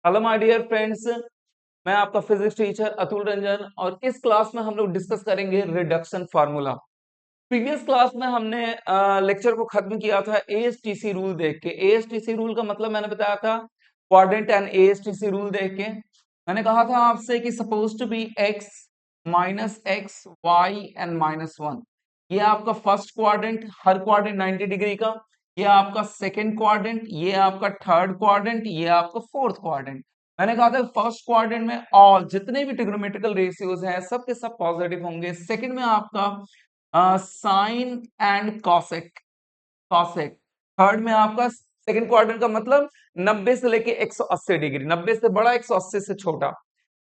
Hello my dear friends. मैं आपका physics teacher Atul Ranjan और इस क्लास में हम लोग डिस्कस करेंगे रिडक्शन फार्मूला। प्रीवियस क्लास में हमने लेक्चर को खत्म किया था एएसटीसी रूल देख के। एएसटीसी रूल का मतलब मैंने बताया था क्वाड्रेंट एंड एएसटीसी रूल देख के। मैंने कहा था आपसे कि suppose to be x minus x y and minus one, ये आपका फर्स्ट क्वाड्रेंट, हर क्वाड्रेंट 90 डिग्री का। ये आपका सेकंड क्वाड्रेंट, ये आपका थर्ड क्वाड्रेंट, ये आपका फोर्थ क्वाड्रेंट। मैंने कहा था फर्स्ट क्वाड्रेंट में ऑल जितने भी ट्रिग्नोमेट्रिकल रेशियोज हैं सब के सब पॉजिटिव होंगे। सेकंड में आपका sine and cosec cosec. Third में आपका सेकंड क्वाड्रेंट का मतलब 90 से लेके 180 डिग्री, 90 से बड़ा 180 से छोटा।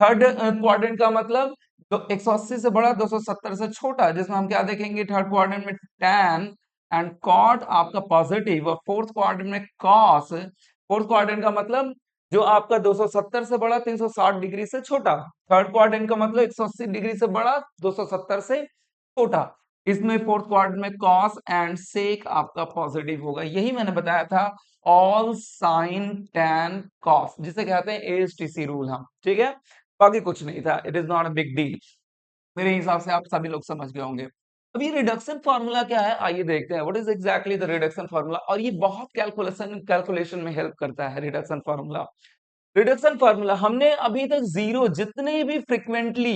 थर्ड क्वाड्रेंट का मतलब 180 से बड़ा 270 से छोटा, जिसमें हम क्या देखेंगे थर्ड क्वाड्रेंट में टैन एंड कॉट आपका पॉजिटिव, और फोर्थ क्वाड्रेंट में कॉस। फोर्थ क्वाड्रेंट का मतलब जो आपका 270 से बड़ा 360 डिग्री से छोटा। थर्ड क्वाड्रेंट का मतलब 180 डिग्री से बड़ा 270 से छोटा। इसमें फोर्थ क्वाड्रेंट में कॉस एंड सेक आपका पॉजिटिव होगा। यही मैंने बताया था ऑल साइन टैन कॉस, जिसे कहते हैं एएसटीसी रूल। हम ठीक है, बाकी कुछ नहीं था, it is not a big deal. मेरे हिसाब से आप सभी लोग समझ गए होंगे। अब ये रिडक्शन फार्मूला क्या है, आइए देखते हैं what is exactly the reduction formula. और ये बहुत कैलकुलेशन में हेल्प करता है रिडक्शन फार्मूला। रिडक्शन फार्मूला हमने अभी तक जीरो जितने भी फ्रिक्वेंटली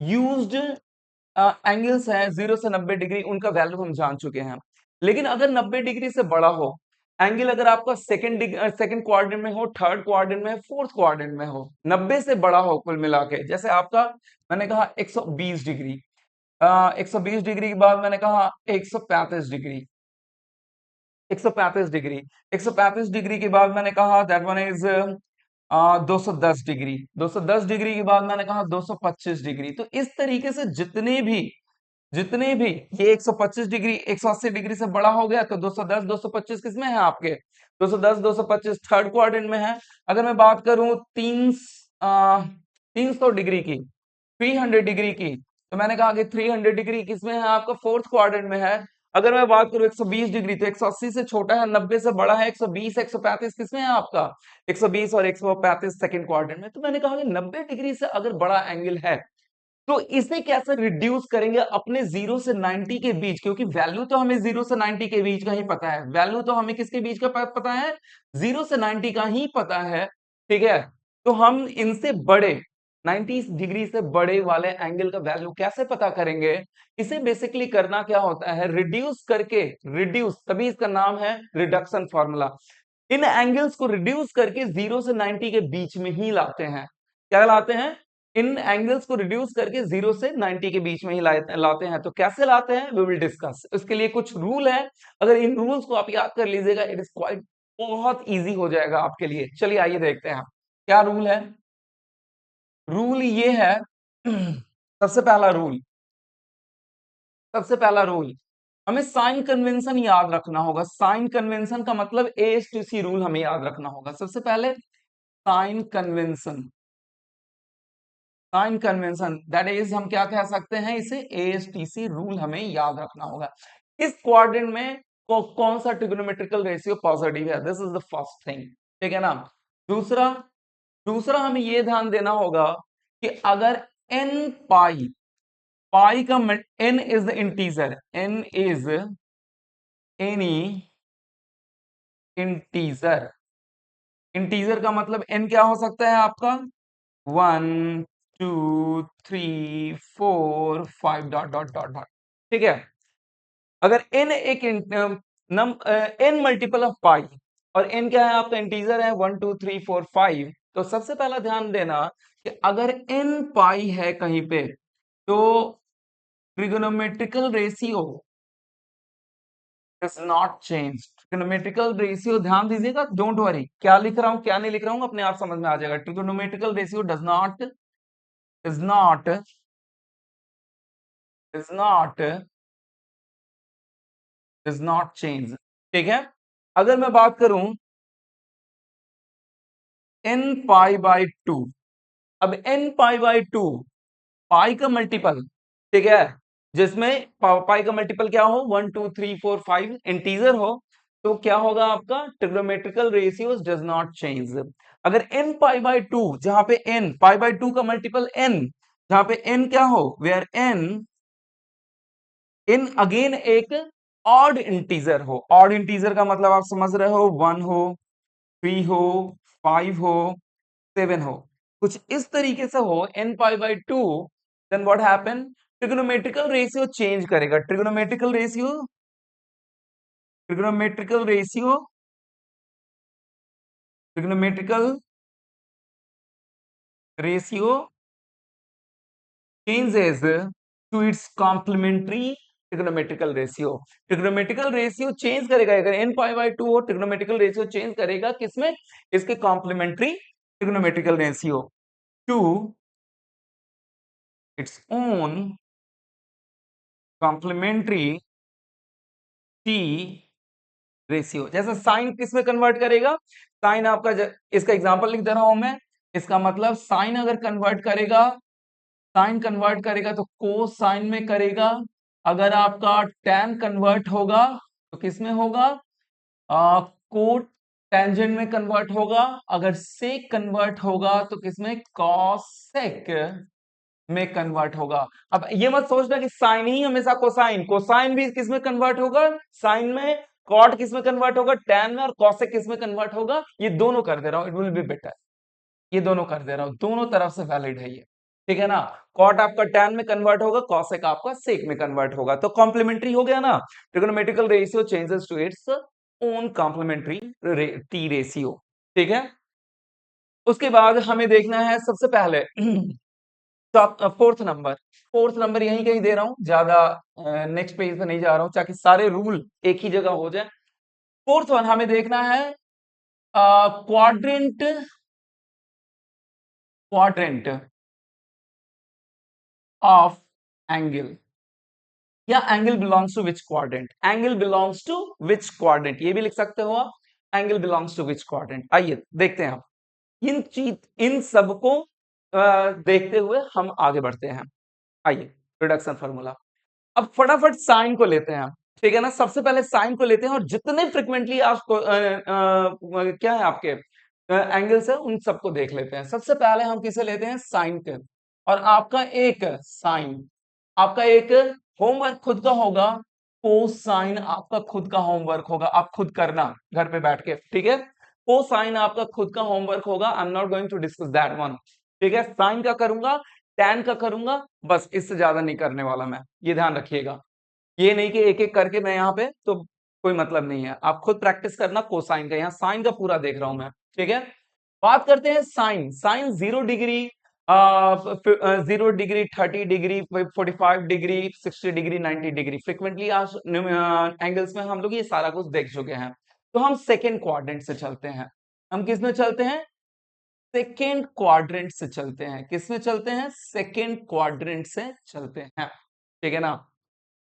यूज्ड एंगल्स हैं 0 से 90 डिग्री, उनका वैल्यू हम जान चुके हैं। लेकिन अगर 90 डिग्री से बड़ा हो एंगल, अगर आपका सेकंड क्वाड्रेंट में हो, थर्ड क्वाड्रेंट में, फोर्थ क्वाड्रेंट में हो, 90 से बड़ा हो कुल मिला के, जैसे आपका मैंने कहा 120 डिग्री, 120 डिग्री के बाद मैंने कहा 135 डिग्री, 135 डिग्री, 135 डिग्री के बाद मैंने कहा that one is 210 degree, 210 degree के बाद मैंने कहा 225 डिग्री। तो इस तरीके से जितने भी ये 125 डिग्री 180 डिग्री से बड़ा हो गया, तो 210 225 किसमें है आपके, 210 225 थर्ड क्वाड्रेंट में है। अगर मैं बात करूं 300 डिग्री की, 300 डिग्री की, तो मैंने कहा कि 300 डिग्री किसमें है आपका, फोर्थ क्वाड्रेंट में है। अगर मैं बात करूं 120 डिग्री, तो 180 से छोटा है, 90 से बड़ा है, 120 135 किसमें है आपका, 120 और 135 सेकंड क्वाड्रेंट में। तो मैंने कहा कि 90 डिग्री से अगर बड़ा एंगल है तो इसे कैसे रिड्यूस करेंगे अपने 0 से 90 के बीच, क्योंकि वैल्यू तो हमें 0 से 90 के बीच का ही पता है, वैल्यू तो हमें किसके बीच का पता है, 0 से 90 का ही पता है। ठीक है, तो हम इनसे बड़े 90 डिग्री से बड़े वाले एंगल का वैल्यू कैसे पता करेंगे। इसे बेसिकली करना क्या होता है, रिड्यूस करके, रिड्यूस तभी इसका नाम है रिडक्शन फॉर्मूला। इन एंगल्स को रिड्यूस करके 0 से 90 के बीच में ही लाते हैं। क्या लाते हैं, इन एंगल्स को रिड्यूस करके 0 से 90 के बीच में ही लाते हैं। तो कैसे लाते हैं, वी विल डिस्कस। इसके लिए कुछ रूल है, अगर इन रूल्स को आप याद कर लीजिएगा, इट इज क्वाइट बहुत इजी हो जाएगा आपके लिए। चलिए आइए देखते हैं क्या रूल है। रूल ये है सबसे पहला रूल, सबसे पहला रूल हमें साइन कन्वेंशन याद रखना होगा। साइन कन्वेंशन का मतलब एएसटीसी रूल हमें याद रखना होगा। सबसे पहले sine convention, sine convention that is हम क्या कह सकते हैं, इसे एएसटीसी रूल हमें याद रखना होगा। इस क्वाड्रेंट में कौन सा ट्रिग्नोमेट्रिकल रेशियो पॉजिटिव है, this is the first thing. ठीक है ना। दूसरा, दूसरा हमें यह ध्यान देना होगा कि अगर एन पाई, पाई का n is the integer, n is any integer, integer का मतलब एन क्या हो सकता है आपका, 1 2 3 4 5 डॉट डॉट डॉट डॉट। ठीक है, अगर n एक n मल्टीपल ऑफ पाई, और n क्या है आपका, इंटीजर है 1 2 3 4 5, तो सबसे पहला ध्यान देना कि अगर n पाई है कहीं पे, तो trigonometrical ratio does not change. Trigonometrical ratio ध्यान दीजिएगा, डोंट वरी क्या लिख रहा हूं क्या नहीं लिख रहा हूं, अपने आप समझ में आ जाएगा। Trigonometrical ratio does not is not is not change। ठीक है, अगर मैं बात करूं n पाई बाई टू, अब n पाई बाई टू पाई का मल्टीपल, ठीक है, जिसमें पाई का मल्टीपल क्या हो, 1 2 3 4 5 इंटीजर हो, तो क्या होगा आपका trigonometrical ratios does not change. अगर n पाई बाय टू, जहां पे n पाई बाय टू का मल्टीपल n, जहां पे n क्या हो, वेयर n अगेन एक ऑड इंटीजर हो। ऑड इंटीजर का मतलब आप समझ रहे हो, 1 हो, 3 हो, 5 हो, 7 हो, कुछ इस तरीके से हो n pi by two, then what happen, trigonometrical ratio change करेगा। Trigonometrical ratio, trigonometrical ratio, trigonometrical ratio changes to its complementary trigonometrical ratio। Trigonometrical ratio change करेगा, अगर n पाई बाय टू हो, ट्रिग्नोमेट्रिकल रेशियो चेंज करेगा किसमें, इसके complementary trigonometrical ratio to its own complementary T ratio. जैसे sine किसमें convert करेगा, sine आपका इसका एग्जांपल लिख दे रहा हूं मैं, इसका मतलब साइन अगर कन्वर्ट करेगा, साइन कन्वर्ट करेगा तो कोसाइन में करेगा। अगर आपका टैन कन्वर्ट होगा तो किसमें होगा, कोट टेंजेंट में कन्वर्ट होगा। अगर सेक कन्वर्ट होगा तो किसमें, कॉसेक में कन्वर्ट होगा। अब ये मत सोचना कि साइन ही हमेशा कोसाइन, कोसाइन भी किसमें कन्वर्ट होगा, साइन में। कॉट किसमें कन्वर्ट होगा, टैन में। और कॉसेक किसमें कन्वर्ट होगा, ये दोनों कर दे रहा हूं, इट विल बी बेटर, ये दोनों कर दे रहा हूं, दोनों तरफ से वैलिड है ये, ठीक है ना। कॉट आपका टैन में कन्वर्ट होगा, कॉसेक आपका सेक में कन्वर्ट होगा, तो कॉम्प्लीमेंट्री हो गया ना। Trigonometrical ratio changes to its own complementary T ratio, ठीक है। उसके बाद हमें देखना है सबसे पहले फोर्थ नंबर, फोर्थ नंबर यहीं कहीं दे रहा हूं, ज्यादा नेक्स्ट पेज पे नहीं जा रहा हूं ताकि सारे रूल एक ही जगह हो जाए। फोर्थ वन हमें देखना है क्वाड्रेंट, क्वाड्रेंट ऑफ एंगल, या angle belongs to which quadrant, angle belongs to which quadrant, ये भी लिख सकते हो आप, angle belongs to which quadrant. आइए देखते हैं हम इन चीज, इन सबको देखते हुए हम आगे बढ़ते हैं। आइए रिडक्शन फार्मूला, अब फटाफट साइन को लेते हैं, ठीक है ना। सबसे पहले साइन को लेते हैं और जितने फ्रिक्वेंटली आप क्या है आपके एंगल्स है उन सबको देख लेते हैं। सबसे पहले हम किसे लेते हैं, साइन के। और आपका एक साइन, आपका एक होमवर्क खुद का होगा, कोसाइन आपका खुद का होमवर्क होगा, आप खुद करना घर पे बैठ के, ठीक है। कोसाइन आपका खुद का होमवर्क होगा, I am not going to discuss that one, ठीक है। साइन का करूंगा, टैन का करूंगा, बस इससे ज्यादा नहीं करने वाला मैं, ये ध्यान रखिएगा। ये नहीं कि एक एक करके मैं यहाँ पे, तो कोई मतलब नहीं है, आप खुद प्रैक्टिस करना कोसाइन का, यहाँ साइन का पूरा देख रहा हूं मैं, ठीक है। बात करते हैं sine, sine 0 degree, 0 degree, 30 degree, 45 degree, 60 degree, 90 degree, frequently angles में हम लोग ये सारा कुछ देख चुके हैं। तो हम सेकेंड क्वाड्रेंट से चलते हैं, हम किस में चलते हैं, सेकेंड क्वाड्रेंट से चलते हैं। किस में चलते हैं, सेकेंड क्वाड्रेंट से चलते हैं, ठीक है ना।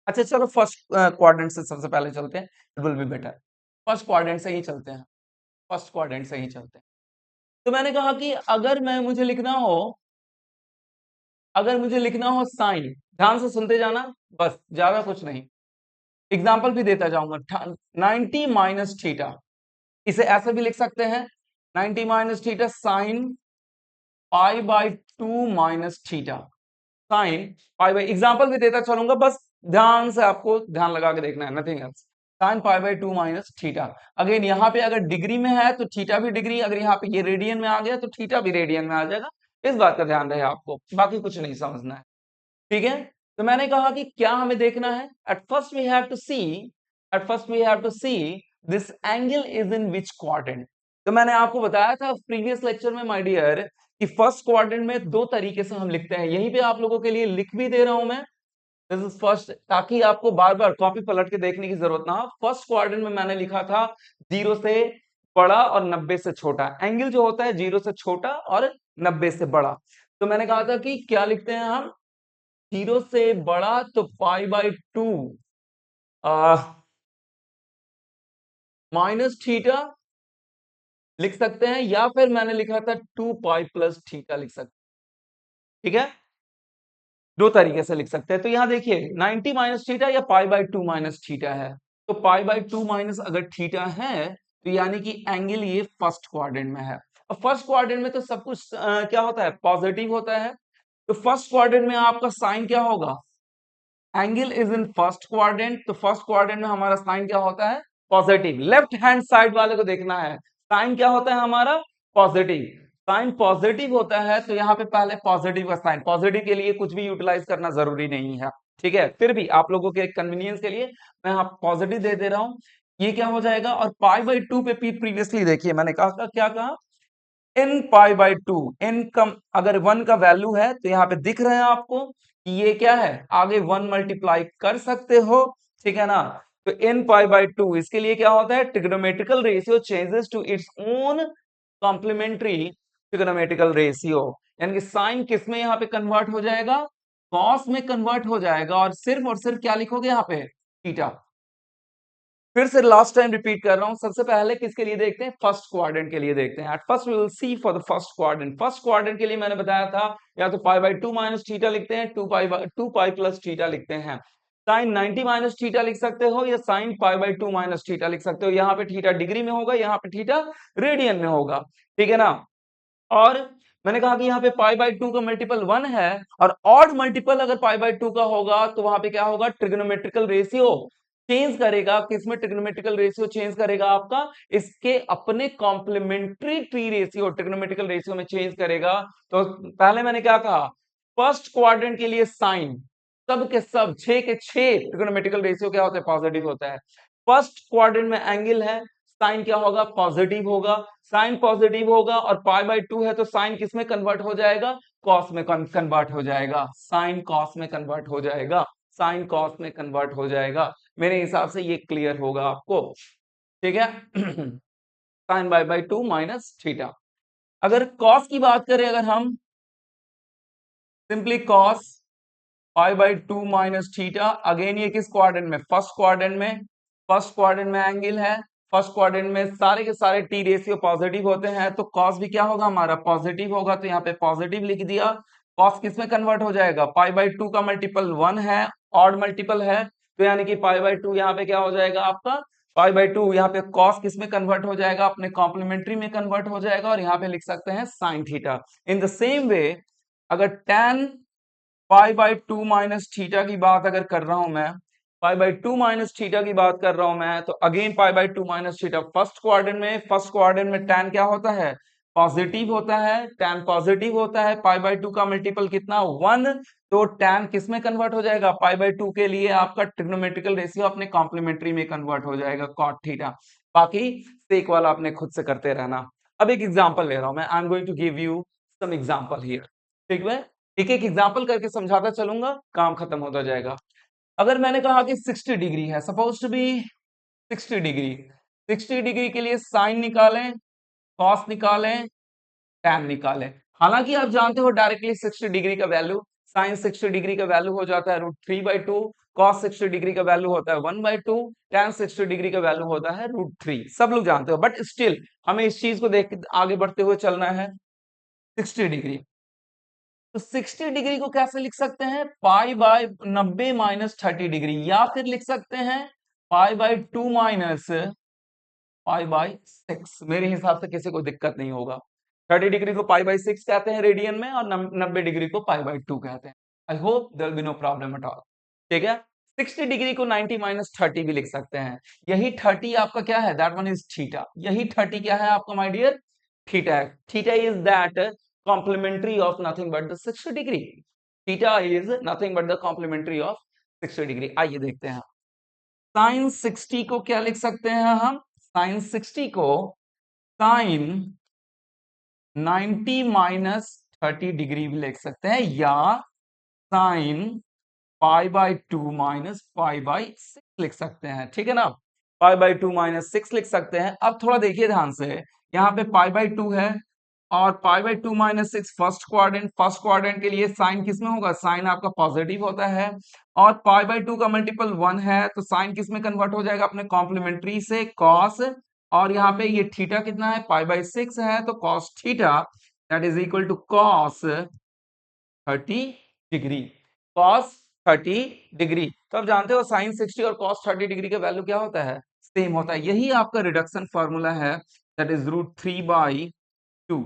अच्छा चलो फर्स्ट क्वाड्रेंट से सबसे पहले चलते हैं, it will be better. First quadrant से ही चलते हैं, फर्स्ट क्वाड्रेंट से ही चलते हैं। तो मैंने कहा कि अगर मैं मुझे लिखना हो, अगर मुझे लिखना हो साइन, ध्यान से सुनते जाना, बस ज्यादा कुछ नहीं, एग्जाम्पल भी देता जाऊंगा। 90 माइनस थीटा, इसे ऐसे भी लिख सकते हैं, 90 minus theta sine pi by to minus theta, sine pi by, example भी देता चलूंगा, बस ध्यान से आपको ध्यान लगा के देखना है, nothing else. Sine pi by to minus theta, again यहाँ पे अगर डिग्री में है तो थीटा भी डिग्री, अगर यहाँ पे ये रेडियन में आ गया तो थीटा भी रेडियन में आ जाएगा, इस बात का ध्यान रहे आपको, बाकी कुछ नहीं समझना है, ठीक है। तो मैंने कहा कि क्या हमें देखना है, at first we have to see, at first we have to see this angle is in which quadrant. तो मैंने आपको बताया था प्रीवियस लेक्चर में माय डियर कि फर्स्ट क्वाड्रेंट में दो तरीके से हम लिखते हैं, यहीं पे आप लोगों के लिए लिख भी दे रहा हूं मैं, दिस इज फर्स्ट, ताकि आपको बार बार कॉपी पलट के देखने की जरूरत ना हो। फर्स्ट क्वाड्रेंट में मैंने लिखा था 0 से बड़ा और 90 से छोटा, एंगल जो होता है 0 से छोटा और 90 से बड़ा। तो मैंने कहा था कि क्या लिखते हैं हम, 0 से बड़ा तो पाई बाय टू माइनस थीटा लिख सकते हैं, या फिर मैंने लिखा था 2 पाई प्लस थीटा लिख सकते हैं, ठीक है। दो तरीके से लिख सकते हैं। तो यहां देखिए 90 माइनस थीटा या पाई बाय टू माइनस थीटा है, तो पाई बाई 2 माइनस अगर थीटा है तो यानी कि एंगल ये फर्स्ट क्वाड्रेंट में है। अब फर्स्ट क्वाड्रेंट में तो सब कुछ क्या होता है, पॉजिटिव होता है। तो फर्स्ट क्वाड्रेंट में आपका साइन क्या होगा, angle is in first quadrant, तो फर्स्ट क्वाड्रेंट में हमारा साइन क्या होता है, पॉजिटिव। लेफ्ट हैंड साइड वाले को देखना है, साइन क्या होता है हमारा, पॉजिटिव। साइन पॉजिटिव होता है तो यहाँ पे पहले पॉजिटिव का साइन, पॉजिटिव के लिए कुछ भी यूटिलाइज करना जरूरी नहीं है, ठीक है। फिर भी आप लोगों के कन्वीनियंस के लिए मैं आप पॉजिटिव दे रहा हूं। ये क्या हो जाएगा, और पाई बाई 2 पे प्रीवियसली देखिए मैंने कहा क्या कहा, n पाई बाई 2, n कम अगर 1 का वैल्यू है तो यहाँ पे दिख रहा है आपको कि ये क्या है, आगे 1 मल्टीप्लाई कर सकते हो, ठीक है ना। तो n पाई बाई 2 इसके लिए क्या होता है, trigonometrical ratio changes to its own complementary trigonometrical ratio, यानी कि साइन किस में यहाँ पे कन्वर्ट हो जाएगा, कॉस में कन्वर्ट हो जाएगा, और सिर्फ क्या लिखोगे यहाँ पे, थीटा। फिर से लास्ट टाइम रिपीट कर रहा हूं, सबसे पहले किसके लिए देखते हैं, फर्स्ट क्वाड्रेंट के लिए देखते हैं। At first we will see for the first quadrant. First quadrant के लिए मैंने बताया था या तो पाई बाई 2 माइनस थीटा लिखते हैं, 2 पाई प्लस थीटा लिखते हैं। साइन 90 माइनस थीटा लिख सकते हो या sign pi by 2 minus theta लिख सकते हो। यहाँ पे थीटा डिग्री में होगा, यहाँ पे थीटा रेडियन में होगा, ठीक है ना। और मैंने कहा कि यहाँ पे पाई बाई 2 का मल्टीपल 1 है, और ऑड मल्टीपल अगर पाई बाई 2 का होगा तो वहां पे क्या होगा, ट्रिग्नोमेट्रिकल रेशियो चेंज करेगा। किसमें ट्रिग्नोमेट्रिकल रेशियो चेंज करेगा, आपका इसके अपने complementary t ratio trigonometrical ratio में चेंज करेगा। तो पहले मैंने क्या कहा, फर्स्ट क्वाड्रेंट के लिए साइन सब के सब 6 के 6 ट्रिग्नोमेट्रिकल रेशियो क्या होता है, पॉजिटिव होता है। फर्स्ट क्वाड्रेंट में एंगल है, साइन क्या होगा, पॉजिटिव होगा। साइन पॉजिटिव होगा और पाई बाई 2 है तो साइन किस में कन्वर्ट हो जाएगा, कॉस में कन्वर्ट हो जाएगा। साइन कॉस में कन्वर्ट हो जाएगा, साइन कॉस में कन्वर्ट हो जाएगा। मेरे हिसाब से ये क्लियर होगा आपको, ठीक है। Sine by 2 minus theta. अगर कॉस की बात करें, अगर हम simply cos pi by 2 minus theta, again ये किस क्वाड्रेंट में, फर्स्ट क्वाड्रेंट में। फर्स्ट क्वाड्रेंट में एंगल है, फर्स्ट क्वाड्रेंट में सारे के सारे टी रेशियो पॉजिटिव होते हैं, तो कॉस भी क्या होगा हमारा, पॉजिटिव होगा। तो यहाँ पे पॉजिटिव लिख दिया। कॉस किस में कन्वर्ट हो जाएगा, पाई बाई 2 का मल्टीपल 1 है, ऑड मल्टीपल है, तो यानी कि पाई बाई 2 यहाँ पे क्या हो जाएगा आपका, पाई बाई 2 यहाँ पे कॉस किस में कन्वर्ट हो जाएगा, अपने कॉम्प्लीमेंट्री में कन्वर्ट हो जाएगा, और यहाँ पे लिख सकते हैं sign theta. In the same वे अगर tan pi by 2 minus theta की बात अगर कर रहा हूं मैं, पाई बाई 2 माइनस थीटा की बात कर रहा हूं मैं, तो again pi by 2 minus theta first quadrant में tan क्या होता है, पॉजिटिव होता है। tan पॉजिटिव होता है, पाई बाई 2 का मल्टीपल कितना, 1, तो tan किस में कन्वर्ट हो जाएगा, पाई बाई 2 के लिए आपका ट्रिग्नोमेट्रिकल रेशियो अपने कॉम्प्लीमेंट्री में कन्वर्ट हो जाएगा, कॉट थीटा। बाकी सेक वाला अपने खुद से करते रहना। अब एक एग्जांपल ले रहा हूं मैं, I am going to give you some example here, ठीक है। एक एक एग्जाम्पल करके समझाता चलूंगा, काम खत्म होता जाएगा। अगर मैंने कहा कि 60 डिग्री है, suppose to be 60 degree, 60 degree के लिए साइन निकालें, कॉस निकालें, टैन निकालें। हालांकि आप जानते हो डायरेक्टली 60 डिग्री का वैल्यू, साइन 60 डिग्री का वैल्यू हो जाता है √3/2, कॉस 60 डिग्री का वैल्यू होता है 1/2, टैन 60 डिग्री का वैल्यू होता है √3। सब लोग जानते हो, बट स्टिल हमें इस चीज को देख के आगे बढ़ते हुए चलना है। 60 डिग्री, तो 60 डिग्री को कैसे लिख सकते हैं, पाई बाय 90 माइनस 30 डिग्री, या फिर लिख सकते हैं पाई बाय 2 माइनस पाई बाय 6। मेरे हिसाब से किसी को दिक्कत नहीं होगा। 30 डिग्री को पाई बाय 6 कहते हैं रेडियन में, और 90 डिग्री को पाई बाय 2 कहते हैं। I hope there will be no problem at all, ठीक है। 60 डिग्री को 90 माइनस 30 भी लिख सकते हैं। यही 30 आपका क्या है, दैट वन इज थीटा। यही 30 क्या है आपका माय डियर, थीटा है। Theta is that complementary of nothing but the 60 degree. Theta is nothing but the complementary of 60 degree. आइए देखते हैं, साइन 60 को क्या लिख सकते हैं हम, साइन 60 को साइन 90 माइनस 30 डिग्री भी लिख सकते हैं, या sign pi by 2 minus pi by 6 लिख सकते हैं, ठीक है ना। पाई बाई 2 माइनस 6 लिख सकते हैं। अब थोड़ा देखिए ध्यान से, यहाँ पे पाई बाई 2 है और पाई बाई 2 माइनस 6 फर्स्ट क्वाड्रेंट के लिए साइन किस में होगा, साइन आपका पॉजिटिव होता है, और पाई बाई 2 का मल्टीपल 1 है, तो साइन किस में कन्वर्ट हो जाएगा, अपने कॉम्प्लीमेंट्री से, कॉस। और यहाँ पे ये थीटा कितना है, पाई बाई 6 है, तो cos theta that is equal to cos 30 degree. Cos 30 degree. तो आप जानते हो साइन 60 और कॉस 30 डिग्री का वैल्यू क्या होता है, सेम होता है। यही आपका रिडक्शन फार्मूला है, दैट इज √3/2।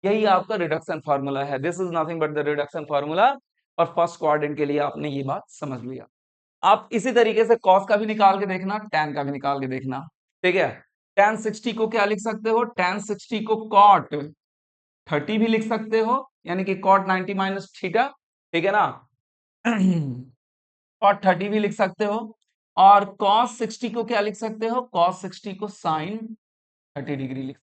यही आपका रिडक्शन फार्मूला है। This is nothing but the reduction formula. और फर्स्ट क्वाड्रेंट के लिए आपने ये बात समझ लिया। आप इसी तरीके से कॉस का भी निकाल के देखना, tan का भी निकाल के देखना, ठीक है। tan 60 को क्या लिख सकते हो, tan 60 को cot 30 भी लिख सकते हो, यानी कि cot 90 माइनस थीटा, ठीक है ना। cot 30 भी लिख सकते हो। और cos 60 को क्या लिख सकते हो, cos 60 को sin 30 डिग्री लिख,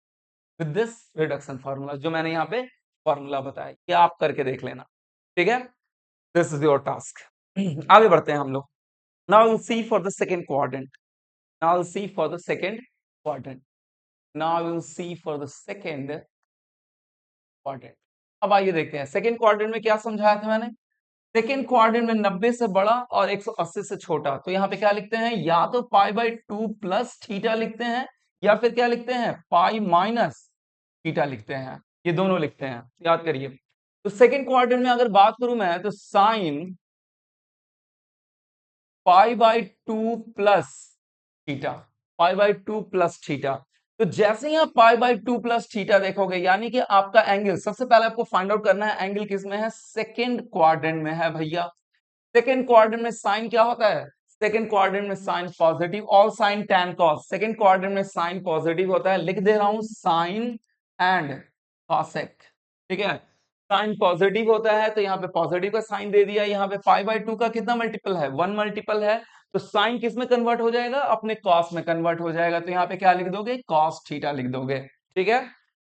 विद दिस रिडक्शन फार्मूला, जो मैंने यहाँ पे फार्मूला बताया, ये आप करके देख लेना, ठीक है। This is your task. आगे बढ़ते हैं हम लोग। Now will see for the second quadrant. Now will see for the second quadrant. Now will see for the second quadrant. अब आइए देखते हैं सेकंड क्वाड्रेंट में क्या समझाया था मैंने। सेकंड क्वाड्रेंट में 90 से बड़ा और 180 से छोटा, तो यहाँ पे क्या लिखते हैं, या तो π/2 प्लस थीटा लिखते हैं, या फिर क्या लिखते हैं, पाई माइनस थीटा लिखते हैं। ये दोनों लिखते हैं, याद करिए। तो सेकंड क्वाड्रेंट में अगर बात करूं मैं, तो sine π/2 plus theta, π/2 plus theta. तो जैसे ही आप π/2 प्लस थीटा देखोगे, यानी कि आपका एंगल, सबसे पहले आपको फाइंड आउट करना है एंगल किस में है, सेकंड क्वाड्रेंट में है भैया। सेकंड क्वाड्रेंट में साइन क्या होता है, सेकंड क्वाड्रेंट में sine positive, all sine tan cos। Second quadrant में साइन पॉजिटिव होता है, लिख दे रहा हूं साइन एंड कॉसेक, ठीक है। साइन पॉजिटिव होता है तो यहाँ पे पॉजिटिव का साइन दे दिया। यहाँ पे π/2 का कितना मल्टीपल है, 1 मल्टीपल है, तो साइन किस में कन्वर्ट हो जाएगा, अपने कॉस में कन्वर्ट हो जाएगा। तो यहाँ पे क्या लिख दोगे, कॉस थीटा लिख दोगे, ठीक है।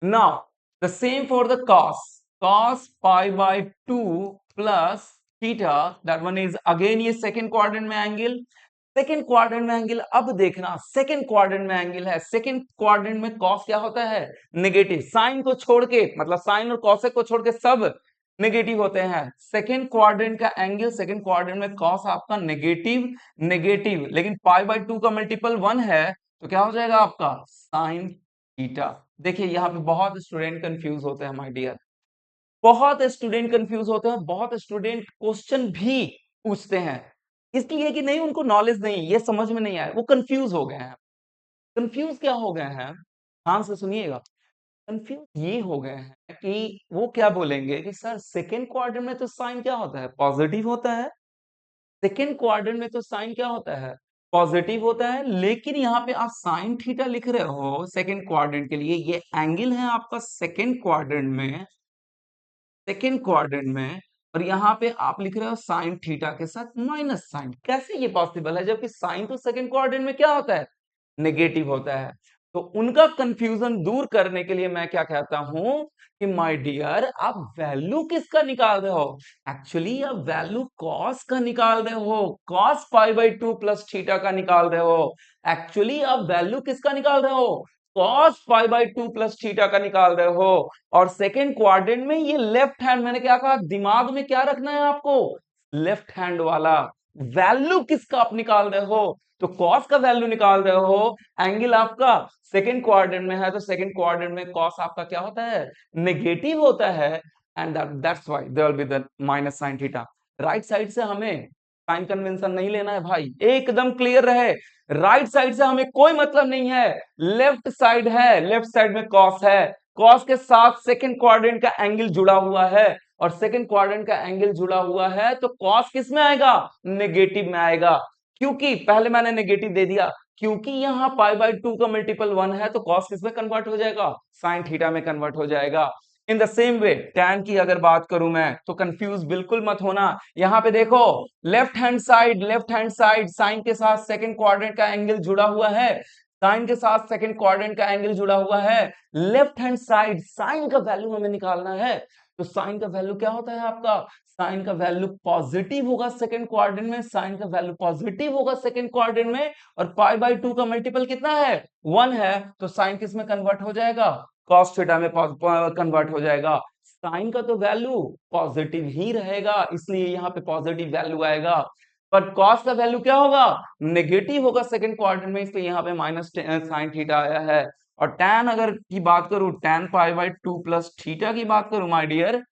Now the same for the cos, cos π/2 plus theta, that one is again ये सेकंड क्वाड्रेंट में एंगल, सेकंड क्वाड्रेंट में एंगल। अब देखना सेकंड क्वाड्रेंट में एंगल है, सेकंड क्वाड्रेंट में कॉस क्या होता है, नेगेटिव। साइन को छोड़ के, मतलब साइन और कॉसेक को छोड़ के सब नेगेटिव होते हैं। सेकंड क्वाड्रेंट का एंगल, सेकंड क्वाड्रेंट में कॉस आपका नेगेटिव नेगेटिव, लेकिन π/2 का मल्टीपल 1 है, तो क्या हो जाएगा आपका साइन थीटा। देखिए यहाँ पे बहुत स्टूडेंट कंफ्यूज होते हैं माय डियर, बहुत स्टूडेंट कंफ्यूज होते हैं, बहुत स्टूडेंट क्वेश्चन भी पूछते हैं, इसलिए कि नहीं उनको नॉलेज नहीं, ये समझ में नहीं आया, वो कंफ्यूज हो गए हैं। कंफ्यूज क्या हो गए हैं, ध्यान से सुनिएगा। कंफ्यूज ये हो गए हैं कि वो क्या बोलेंगे कि सर सेकेंड क्वाड्रेंट में तो साइन क्या होता है, पॉजिटिव होता है। सेकेंड क्वाड्रेंट में तो साइन क्या होता है, पॉजिटिव होता है, लेकिन यहाँ पे आप साइन थीटा लिख रहे हो सेकेंड क्वाड्रेंट के लिए, ये एंगल है आपका सेकेंड क्वाड्रेंट में, सेकेंड क्वाड्रेंट में, और यहाँ पे आप लिख रहे हो साइन थीटा के साथ माइनस साइन। कैसे ये पॉसिबल है, जबकि साइन तो सेकेंड क्वाड्रेंट में क्या होता है, नेगेटिव होता है। तो उनका कंफ्यूजन दूर करने के लिए मैं क्या कहता हूं कि माय डियर, आप वैल्यू किसका निकाल रहे हो, एक्चुअली आप वैल्यू कॉस का निकाल रहे हो, कॉस π/2 प्लस थीटा का निकाल रहे हो। एक्चुअली आप वैल्यू किसका निकाल रहे हो, कॉस π/2 प्लस थीटा का निकाल रहे हो। और सेकेंड क्वाड्रेंट में ये लेफ्ट हैंड, मैंने क्या कहा, दिमाग में क्या रखना है आपको, लेफ्ट हैंड वाला वैल्यू किसका आप निकाल रहे हो, तो कॉस का वैल्यू निकाल रहे हो। एंगल आपका सेकेंड क्वाड्रेंट में है, तो सेकेंड क्वाड्रेंट में कॉस आपका क्या होता है, नेगेटिव होता है, and that's why there will be the minus sine theta. Right side से हमें साइन कन्वेंशन नहीं लेना है भाई, एकदम क्लियर रहे। राइट साइड से हमें कोई मतलब नहीं है, लेफ्ट साइड है, लेफ्ट साइड में कॉस है, कॉस के साथ सेकंड क्वाड्रेंट का एंगल जुड़ा हुआ है, और सेकंड क्वाड्रेंट का एंगल जुड़ा हुआ है, तो कॉस किस में आएगा, नेगेटिव में आएगा। क्योंकि पहले मैंने नेगेटिव दे दिया, क्योंकि यहाँ π/2 का मल्टीपल 1 है, तो कॉस किस में कन्वर्ट हो जाएगा, साइन थीटा में कन्वर्ट हो जाएगा। In the same way tan की अगर बात करूं मैं, तो कंफ्यूज बिल्कुल मत होना। यहाँ पे देखो लेफ्ट हैंड साइड साइन के साथ सेकंड क्वाड्रेंट का एंगल जुड़ा हुआ है, साइन के साथ सेकंड क्वाड्रेंट का एंगल जुड़ा हुआ है। लेफ्ट हैंड साइड साइन का वैल्यू हमें निकालना है, तो साइन का वैल्यू क्या होता है आपका, साइन का वैल्यू पॉजिटिव होगा सेकंड क्वाड्रेंट में, साइन का वैल्यू पॉजिटिव होगा सेकंड क्वाड्रेंट में। और π/2 का मल्टीपल कितना है, 1 है, तो साइन किस में कन्वर्ट हो जाएगा, cos थीटा में कन्वर्ट हो जाएगा। साइन का तो वैल्यू पॉजिटिव ही रहेगा, इसलिए यहाँ पे पॉजिटिव वैल्यू आएगा, पर cos का वैल्यू क्या होगा, नेगेटिव होगा सेकंड क्वाड्रेंट में, इसलिए यहाँ पे माइनस साइन थीटा आया है। और tan अगर की बात करूं, tan π/2 प्लस थीटा की बात करूं my dear,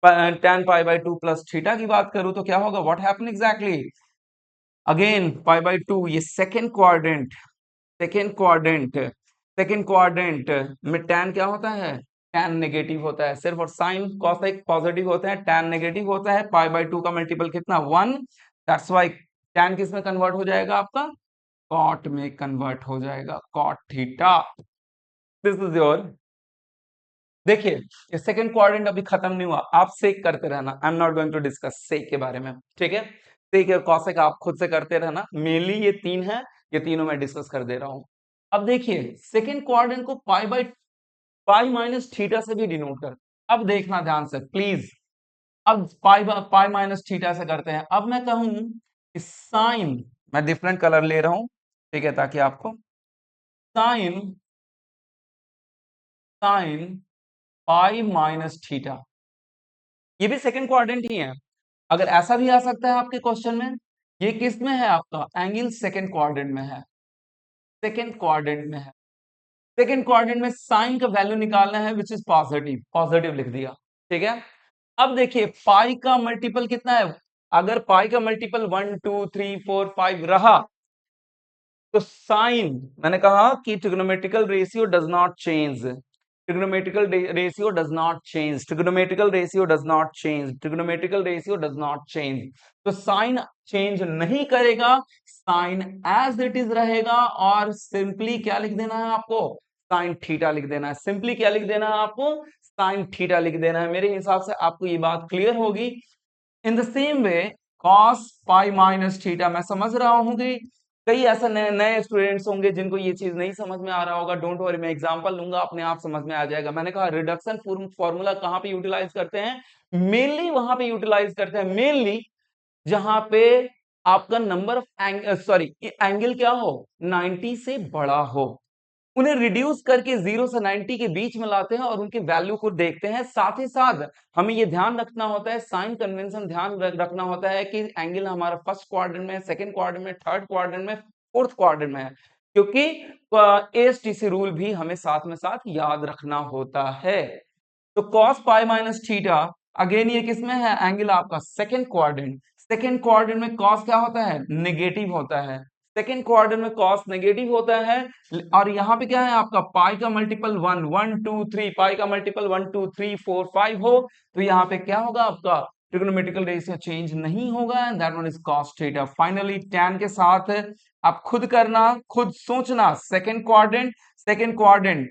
tan pi by 2 plus theta की बात करूं तो क्या होगा, what happen exactly, again pi by 2, ये second quadrant, second quadrant, second quadrant में tan क्या होता है, tan नेगेटिव होता है सिर्फ, और साइन कॉसेक पॉजिटिव होते हैं, tan नेगेटिव होता है, पाई बाई 2 का मल्टीपल कितना 1, दैट्स व्हाई tan किस में कन्वर्ट हो जाएगा आपका, कॉट में कन्वर्ट हो जाएगा, cot theta. This is your, देखिए ये सेकंड क्वाड्रेंट अभी खत्म नहीं हुआ, आप सेक करते रहना, I am not going to discuss sec के बारे में, ठीक है, सेक और कॉसेक आप खुद से करते रहना, मेनली ये तीन है, ये तीनों मैं डिस्कस कर दे रहा हूं। अब देखिए सेकंड क्वाड्रेंट को pi by pi minus theta से भी डिनोट कर, अब देखना ध्यान से प्लीज, अब पाई माइनस थीटा से करते हैं, अब मैं कहूं कि साइन, मैं डिफरेंट कलर ले रहा हूं, ठीक है, ताकि आपको sine, sine pi minus theta, ये भी सेकंड क्वाड्रेंट ही है, अगर ऐसा भी आ सकता है आपके क्वेश्चन में, ये किस में है आपका, एंगल सेकंड क्वाड्रेंट में है, सेकंड क्वाड्रेंट में है, सेकंड क्वाड्रेंट में साइन का वैल्यू निकालना है विच इज पॉजिटिव, पॉजिटिव लिख दिया, ठीक है। अब देखिए पाई का मल्टीपल कितना है, अगर पाई का मल्टीपल 1 2 3 4 5 रहा तो साइन, मैंने कहा कि trigonometrical ratio does not change, trigonometrical ratio does not change, trigonometrical ratio does not change, trigonometrical ratio does not change, तो साइन चेंज नहीं करेगा, साइन एज इट इज रहेगा, और सिंपली क्या लिख देना है आपको, साइन थीटा लिख देना है, सिंपली क्या लिख देना है आपको, साइन थीटा लिख देना है। मेरे हिसाब से आपको ये बात क्लियर होगी। इन the same way cos pi minus theta, मैं समझ रहा हूं कि कई ऐसा नए नए स्टूडेंट्स होंगे जिनको ये चीज नहीं समझ में आ रहा होगा, डोंट वरी, मैं एग्जांपल लूंगा, अपने आप समझ में आ जाएगा। मैंने कहा रिडक्शन फॉर्मूला कहाँ पे यूटिलाइज करते हैं, मेनली वहां पे यूटिलाइज करते हैं, मेनली जहां पे आपका नंबर ऑफ सॉरी एंगल क्या हो, 90 से बड़ा हो, उन्हें रिड्यूस करके 0 से 90 के बीच में लाते हैं और उनके वैल्यू को देखते हैं। साथ ही साथ हमें ये ध्यान रखना होता है, साइन कन्वेंशन ध्यान रखना होता है कि एंगल हमारा फर्स्ट क्वाड्रेंट में, सेकंड क्वाड्रेंट में, थर्ड क्वाड्रेंट में, फोर्थ क्वाड्रेंट में है, क्योंकि एएसटीसी रूल भी हमें साथ में साथ याद रखना होता है। तो cos पाई माइनस थीटा, अगेन ये किसमें है, एंगल आपका सेकंड क्वाड्रेंट, सेकंड क्वाड्रेंट में cos क्या होता है, नेगेटिव होता है, सेकंड क्वाड्रेंट में cos नेगेटिव होता है, और यहाँ पे क्या है आपका पाई का मल्टीपल 1 1 2 3, पाई का मल्टीपल 1 2 3 4 5 हो, तो यहाँ पे क्या होगा आपका ट्रिग्नोमेट्रिकल रेशियो चेंज नहीं होगा, and that one is cos theta. Finally tan के साथ आप खुद करना, खुद सोचना, second quadrant, second quadrant,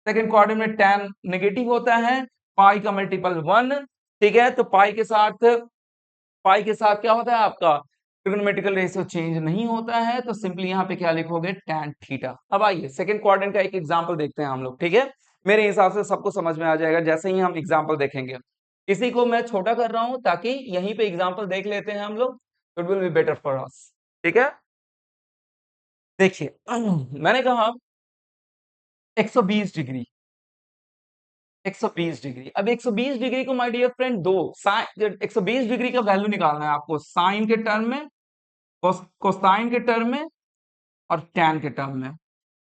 second quadrant में tan नेगेटिव होता है, पाई का मल्टीपल 1, ठीक है, तो पाई के साथ क्या होता है आपका ट्रिग्नोमेट्रिकल रेशियो चेंज नहीं होता है, तो सिंपली यहाँ पे क्या लिखोगे, tan थीटा। अब आइए सेकंड क्वाड्रेंट का एक एग्जांपल देखते हैं हम लोग, ठीक है, मेरे हिसाब से सबको समझ में आ जाएगा जैसे ही हम एग्जांपल देखेंगे। इसी को मैं छोटा कर रहा हूं ताकि यहीं पे एग्जांपल देख लेते हैं हम लोग, it will be better for us, ठीक है। देखिए मैंने कहा 120 डिग्री, 120 डिग्री, अब 120 डिग्री को माय डियर फ्रेंड दो, 120 डिग्री का वैल्यू निकालना है आपको, साइन के टर्म में, कोसाइन के टर्म में, और टैन के टर्म में।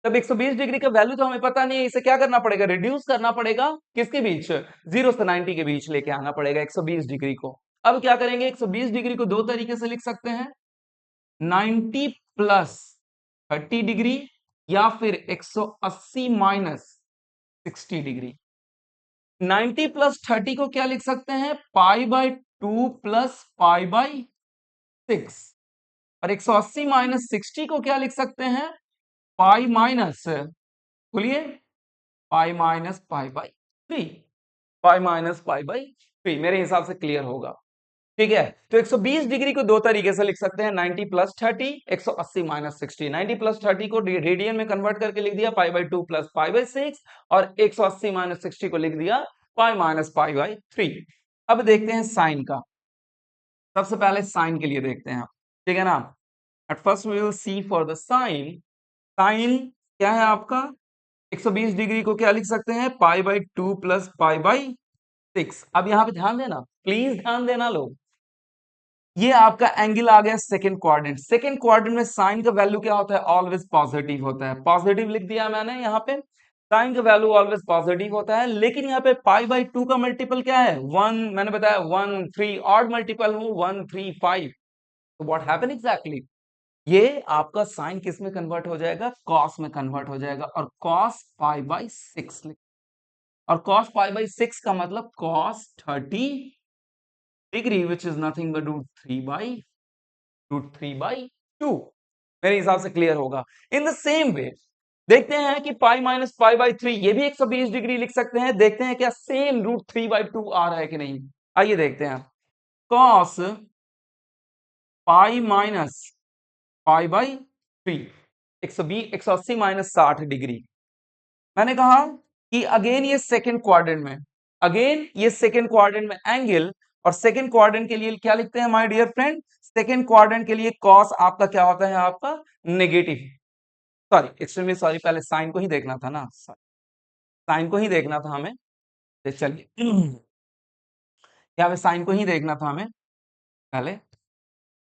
तब 120 डिग्री का वैल्यू तो हमें पता नहीं है, इसे क्या करना पड़ेगा, रिड्यूस करना पड़ेगा, किसके बीच, 0 से 90 के बीच लेके आना पड़ेगा 120 डिग्री को। अब क्या करेंगे, 120 डिग्री को दो तरीके से लिख सकते हैं, 90 प्लस 30 डिग्री, या फिर 180 माइनस 60 डिग्री। 90 प्लस 30 को क्या लिख सकते हैं, पाई बाई 2 प्लस पाई बाई 6, और 180 माइनस 60 को क्या लिख सकते हैं, पाई माइनस, बोलिए, पाई minus pi by 3, pi minus pi by 3, मेरे हिसाब से क्लियर होगा, ठीक है। तो 120 डिग्री को दो तरीके से लिख सकते हैं, 90 प्लस 30, 180 माइनस 60। 90 प्लस 30 को रेडियन में कन्वर्ट करके लिख दिया पाई बाई 2 प्लस पाई बाई 6, और 180 माइनस 60 को लिख दिया पाई माइनस पाई बाई 3। अब देखते हैं साइन का, सबसे पहले साइन के लिए देखते हैं, ठीक है ना। At first we will see for the sine, sine क्या है आपका, 120 डिग्री को क्या लिख सकते हैं, पाई बाई 2 प्लस पाई बाई 6। अब यहां पे ध्यान देना, प्लीज ध्यान देना लोग, ये आपका एंगल आ गया सेकंड क्वाड्रेंट, सेकंड क्वाड्रेंट में साइन का वैल्यू क्या होता है, ऑलवेज पॉजिटिव होता है, पॉजिटिव लिख दिया मैंने यहाँ पे। साइन का वैल्यू ऑलवेज पॉजिटिव होता है, लेकिन यहाँ पे पाई बाई 2 का मल्टीपल क्या है 1, मैंने बताया 1 3 ऑड मल्टीपल हो 1 3 5। तो व्हाट हैपन एग्जैक्टली, ये आपका साइन किस में कन्वर्ट हो जाएगा, कॉस में कन्वर्ट हो जाएगा, और कॉस पाई बाई 6, और कॉस पाई बाई 6 का मतलब cos 30 degree which is nothing but √3/2। मेरे हिसाब से क्लियर होगा। इन द सेम वे देखते हैं कि पाई माइनस पाई बाई 3 ये भी 120 डिग्री लिख सकते हैं। देखते हैं क्या सेम √3/2 आ रहा है कि नहीं। आइए देखते हैं। Cos pi minus pi by 3 180 minus 60 degree. मैंने कहा कि अगेन ये सेकेंड क्वाड्रेंट में, अगेन ये सेकेंड क्वाड्रेंट में एंगल, और सेकेंड क्वाड्रेंट के लिए क्या लिखते हैं my dear friend, second quadrant के लिए कॉस आपका क्या होता है, आपका नेगेटिव। सॉरी, एक्सट्रीमली सॉरी, पहले साइन को ही देखना था ना, साइन को ही देखना था हमें। तो चलिए यहाँ पे साइन को ही देखना था हमें पहले।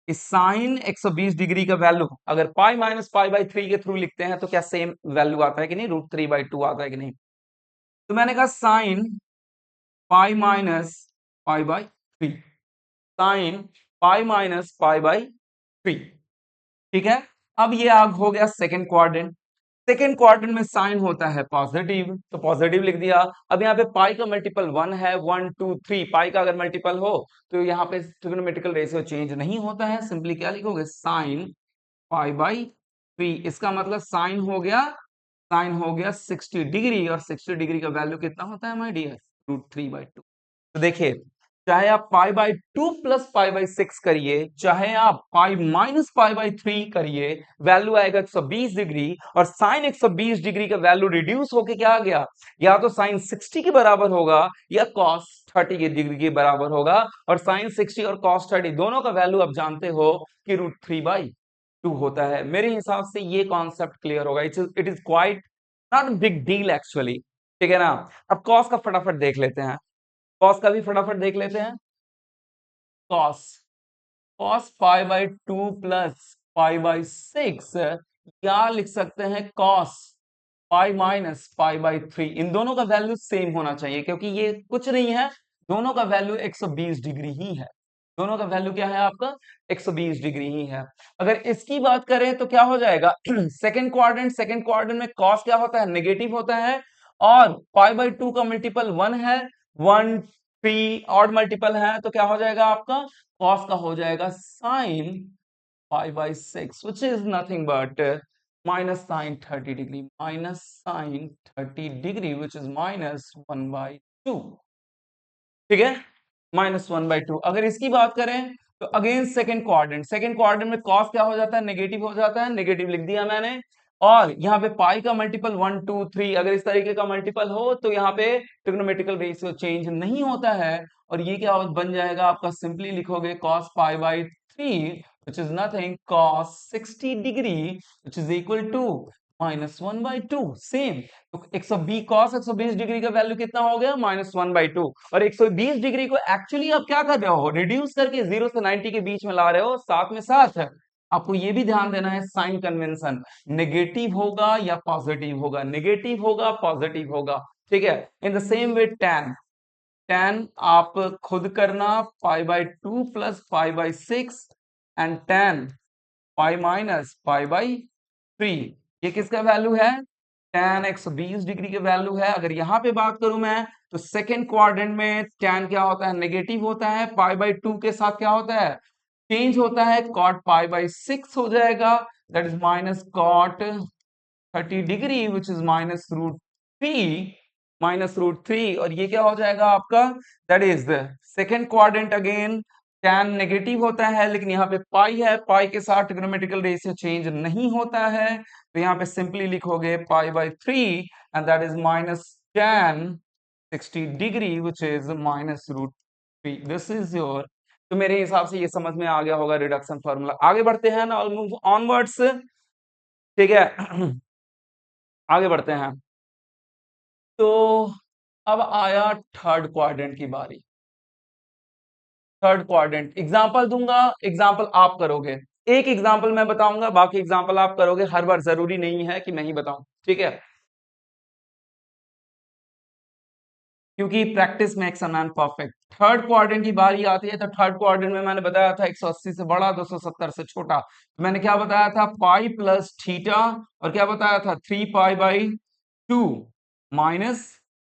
इस साइन 120 डिग्री का वैल्यू अगर पाई माइनस पाई बाई 3 के थ्रू लिखते हैं तो क्या सेम वैल्यू आता है कि नहीं, √3/2 आता है कि नहीं। तो मैंने कहा sign pi minus pi by 3, sign pi minus pi by 3, ठीक है। अब ये आग हो गया सेकेंड क्वाड्रेंट। सेकेंड क्वाड्रेंट में साइन होता है पॉजिटिव, तो पॉजिटिव लिख दिया। अब यहाँ पे पाई का मल्टीपल 1 है, 1 2 3, पाई का अगर मल्टीपल हो तो यहाँ पे ट्रिग्नोमेट्रिकल रेशियो चेंज नहीं होता है। सिंपली क्या लिखोगे, साइन पाई बाई 3, इसका मतलब साइन हो गया 60 डिग्री, और 60 डिग्री का वैल्यू कितना होता है माय डियर, √3/2। तो देखिए, चाहे आप पाई बाई 2 प्लस पाई बाई 6 करिए, चाहे आप पाई माइनस पाई बाई 3 करिए, वैल्यू आएगा 120 डिग्री। और साइन 120 डिग्री का वैल्यू रिड्यूस होके क्या आ गया, या तो साइन 60 के बराबर होगा या कॉस 30 के डिग्री के बराबर होगा। और साइन 60 और कॉस 30 दोनों का वैल्यू आप जानते हो कि √3/2 होता है। मेरे हिसाब से ये कॉन्सेप्ट क्लियर होगा। It is quite not big deal actually, ठीक है ना। अब कॉस का फटाफट देख लेते हैं, कॉस का भी फटाफट देख लेते हैं। Cos cos pi by 2 plus pi by 6, या लिख सकते हैं cos pi minus pi by 3। इन दोनों का वैल्यू सेम होना चाहिए, क्योंकि ये कुछ नहीं है, दोनों का वैल्यू 120 डिग्री ही है। दोनों का वैल्यू क्या है आपका, 120 डिग्री ही है। अगर इसकी बात करें तो क्या हो जाएगा सेकंड क्वाड्रेंट में कॉस क्या होता है, नेगेटिव होता है, और पाई बाई 2 का मल्टीपल 1 है, 1 3 ऑड मल्टीपल है, तो क्या हो जाएगा आपका, कॉस का हो जाएगा sine pi by 6 which is nothing but minus sine 30 degree, minus sine 30 degree which is -1/2, ठीक है, -1/2। अगर इसकी बात करें तो अगेन सेकंड क्वाड्रेंट में कॉस क्या हो जाता है, नेगेटिव हो जाता है, नेगेटिव लिख दिया मैंने। और यहाँ पे पाई का मल्टीपल 1 2 3 अगर इस तरीके का मल्टीपल हो तो यहाँ पे ट्रिग्नोमेट्रिकल रेशियो चेंज नहीं होता है। और ये क्या बन जाएगा आपका, सिंपली लिखोगे cos pi by 3 which is nothing cos 60 degree which is equal to -1/2। Same, तो 120 cos 120 डिग्री का वैल्यू कितना हो गया, -1/2। और 120 डिग्री को एक्चुअली आप क्या कर रहे हो, रिड्यूस करके 0 से 90 के बीच में ला रहे हो। साथ में साथ आपको ये भी ध्यान देना है, साइन कन्वेंशन नेगेटिव होगा या पॉजिटिव होगा, नेगेटिव होगा पॉजिटिव होगा, ठीक है। इन द सेम वे tan आप खुद करना, पाई by 2 plus pi by 6 and tan pi minus pi by 3, ये किसका वैल्यू है, tan 120 डिग्री का वैल्यू है। अगर यहां पे बात करूं मैं तो सेकेंड क्वाड्रेंट में tan क्या होता है, नेगेटिव होता है, पाई बाई 2 के साथ क्या होता है, चेंज होता है, cot पाई बाई 6 हो जाएगा, that is minus cot 30 degree which is -√3, और ये क्या हो जाएगा आपका, that is second quadrant. Again tan negative होता है, लेकिन यहाँ पे पाई है, पाई के साथ ट्रिग्नोमेट्रिकल रेशियो चेंज नहीं होता है, तो यहाँ पे सिंपली लिखोगे पाई by 3 and that is -tan 60 degree which is -√3। This is your, तो मेरे हिसाब से ये समझ में आ गया होगा रिडक्शन फार्मूला। आगे बढ़ते हैं ना, मूव ऑनवर्ड्स, ठीक है आगे बढ़ते हैं। तो अब आया थर्ड क्वाड्रेंट की बारी। थर्ड क्वाड्रेंट एग्जांपल दूंगा, एग्जांपल आप करोगे, एक एग्जांपल मैं बताऊंगा, बाकी एग्जांपल आप करोगे। हर बार जरूरी नहीं है कि मैं ही बताऊं, ठीक है। क्योंकि practice makes a man perfect. Third quadrant की बारी आती है तो थर्ड क्वाड्रेंट में मैंने बताया था 180 से बड़ा 270 से छोटा, तो मैंने क्या बताया था पाई प्लस थीटा, और क्या बताया था 3 पाई/2 माइनस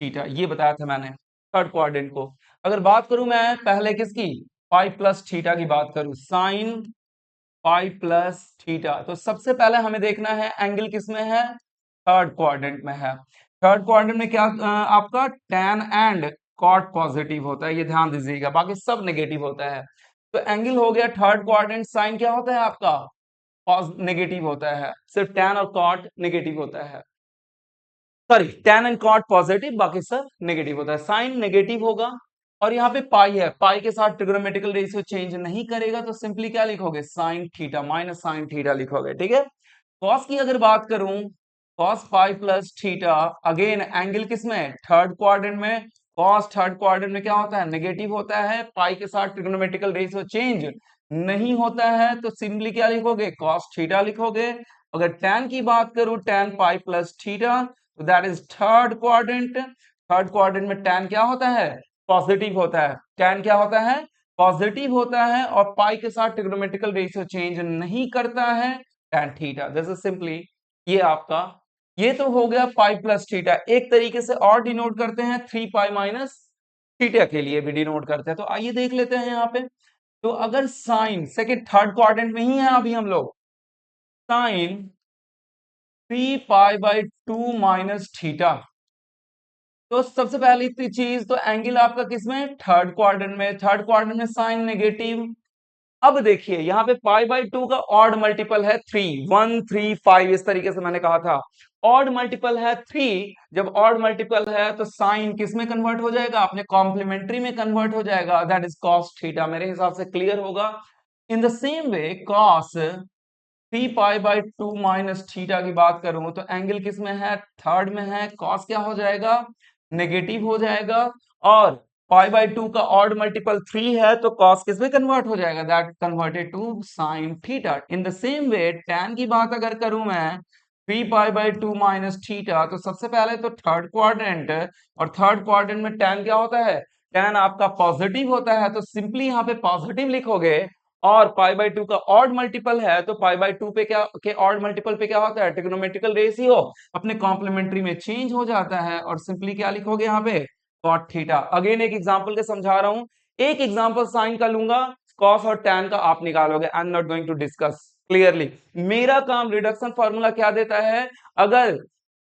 थीटा, ये बताया था मैंने थर्ड क्वाड्रेंट को। अगर बात करूं मैं पहले किसकी, पाई प्लस थीटा की बात करूं, साइन पाई प्लस थीटा, तो सबसे पहले हमें देखना है एंगल किसमें है, थर्ड क्वाड्रेंट में है। थर्ड क्वाड्रेंट में क्या आपका tan एंड cot पॉजिटिव होता है, ये ध्यान दीजिएगा, बाकी सब नेगेटिव होता है। तो एंगल हो गया थर्ड क्वाड्रेंट, साइन क्या होता है आपका नेगेटिव होता है, सिर्फ tan और cot नेगेटिव होता है, sorry tan and cot positive, बाकी सब नेगेटिव होता है, साइन नेगेटिव होगा। और यहाँ पे पाई है, पाई के साथ ट्रिग्नोमेट्रिकल रेशियो चेंज नहीं करेगा, तो सिंपली क्या लिखोगे sine theta minus sine theta लिखोगे, ठीक है। कॉस की अगर बात करूं, cos pi plus theta, again angle किसमें, थर्ड क्वाड्रेंट में, कॉस थर्ड क्वाड्रेंट में क्या होता है नेगेटिव होता है, पाई के साथ ट्रिग्नोमेट्रिकल रेशियो चेंज नहीं होता है, तो सिंपली क्या लिखोगे कॉस थीटा लिखोगे। अगर tan की बात करूं, tan पाई प्लस थीटा, तो that is third quadrant. Third quadrant में tan क्या होता है पॉजिटिव होता है, tan क्या होता है पॉजिटिव होता है, और पाई के साथ ट्रिग्नोमेट्रिकल रेशियो चेंज नहीं करता है, tan theta, this is simply ये आपका, ये तो हो गया पाई प्लस थीटा। एक तरीके से और डिनोट करते हैं 3 पाई माइनस थीटा के लिए भी डिनोट करते हैं, तो आइए देख लेते हैं यहाँ पे। तो अगर साइन सेकेंड थर्ड क्वाड्रेंट में ही है अभी हम लोग, साइन 3 पाई/2 माइनस थीटा, तो सबसे पहली चीज तो एंगल आपका किसमें थर्ड क्वाड्रेंट में, थर्ड क्वाड्रेंट में साइन नेगेटिव। अब देखिए यहाँ पे पाई/2 का ऑड मल्टीपल है 3, 1 3 5, इस तरीके से मैंने कहा था, ऑड मल्टीपल है 3, जब ऑड मल्टीपल है तो साइन किस में कन्वर्ट हो जाएगा, अपने कॉम्प्लीमेंट्री में कन्वर्ट हो जाएगा, दैट इज कॉस थीटा, मेरे हिसाब से क्लियर होगा। In the same way cos 3 पाई/2 माइनस थीटा की बात करूं तो एंगल किस में है थर्ड में है, कॉस क्या हो जाएगा नेगेटिव हो जाएगा, और पाई/2 का ऑड मल्टीपल 3 है तो कॉस किस में कन्वर्ट हो जाएगा, that converted to sine theta. In the same way tan की बात अगर करूं मैं 3 पाई/2 माइनस थीटा, तो सबसे पहले तो थर्ड क्वाड्रेंट, और थर्ड क्वाड्रेंट में tan क्या होता है, tan आपका पॉजिटिव होता है, तो सिंपली यहाँ पे पॉजिटिव लिखोगे, और पाई/2 का ऑड मल्टीपल है तो पाई/2 पे क्या के ऑड मल्टीपल पे क्या होता है ट्रिग्नोमेट्रिकल रेशियो अपने कॉम्प्लीमेंट्री में चेंज हो जाता है, और सिंपली क्या लिखोगे यहाँ पे cot थीटा। अगेन एक एग्जांपल के समझा रहा हूं, एक एग्जांपल साइन का लूंगा, कॉस और tan का आप निकालोगे, I am not going to discuss clearly. मेरा काम रिडक्शन फार्मूला क्या देता है, अगर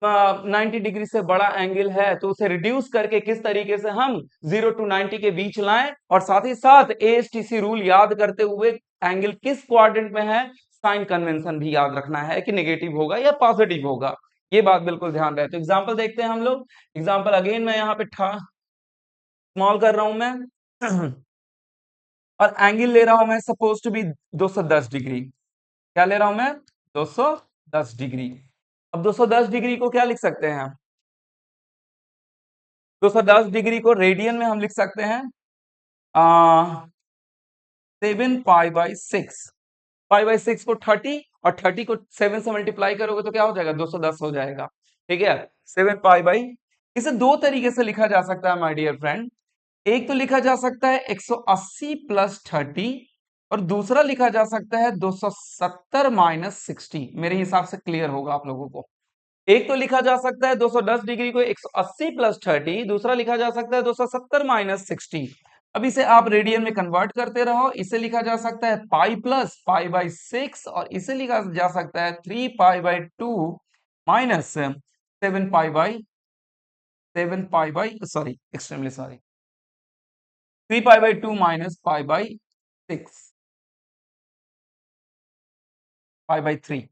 90 डिग्री से बड़ा एंगल है तो उसे रिड्यूस करके किस तरीके से हम 0 to 90 के बीच लाएं, और साथ ही साथ एएसटीसी रूल याद करते हुए एंगल किस क्वाड्रेंट में है, साइन कन्वेंशन भी याद रखना है कि नेगेटिव होगा या पॉजिटिव होगा, ये बात बिल्कुल ध्यान रहे। तो एग्जांपल देखते हैं हम लोग, एग्जांपल अगेन मैं यहाँ पे स्मॉल कर रहा हूं मैं और एंगल ले रहा हूं मैं सपोज टू बी 210 डिग्री, क्या ले रहा हूं मैं 210 डिग्री। अब 210 डिग्री को क्या लिख सकते हैं, 210 डिग्री को रेडियन में हम लिख सकते हैं 7 पाई/6, पाई/6 को 30 और 30 को 7 से मल्टीप्लाई करोगे तो क्या हो जाएगा 210 हो जाएगा, ठीक है। 7 पाई बाई, इसे दो तरीके से लिखा जा सकता है माय डियर फ्रेंड, एक तो लिखा जा सकता है 180 प्लस 30, और दूसरा लिखा जा सकता है 270 माइनस 60, मेरे हिसाब से क्लियर होगा आप लोगों को। एक तो लिखा जा सकता है 210 डिग्री को 180 प्लस 30, दूसरा लिखा जा सकता है 270 माइनस 60। अब इसे आप रेडियन में कन्वर्ट करते रहो, इसे लिखा जा सकता है पाई प्लस पाई/6, और इसे लिखा जा सकता है 3 पाई/2 minus 7 pi by sorry extremely sorry 3 पाई/2 माइनस पाई/6 पाई/3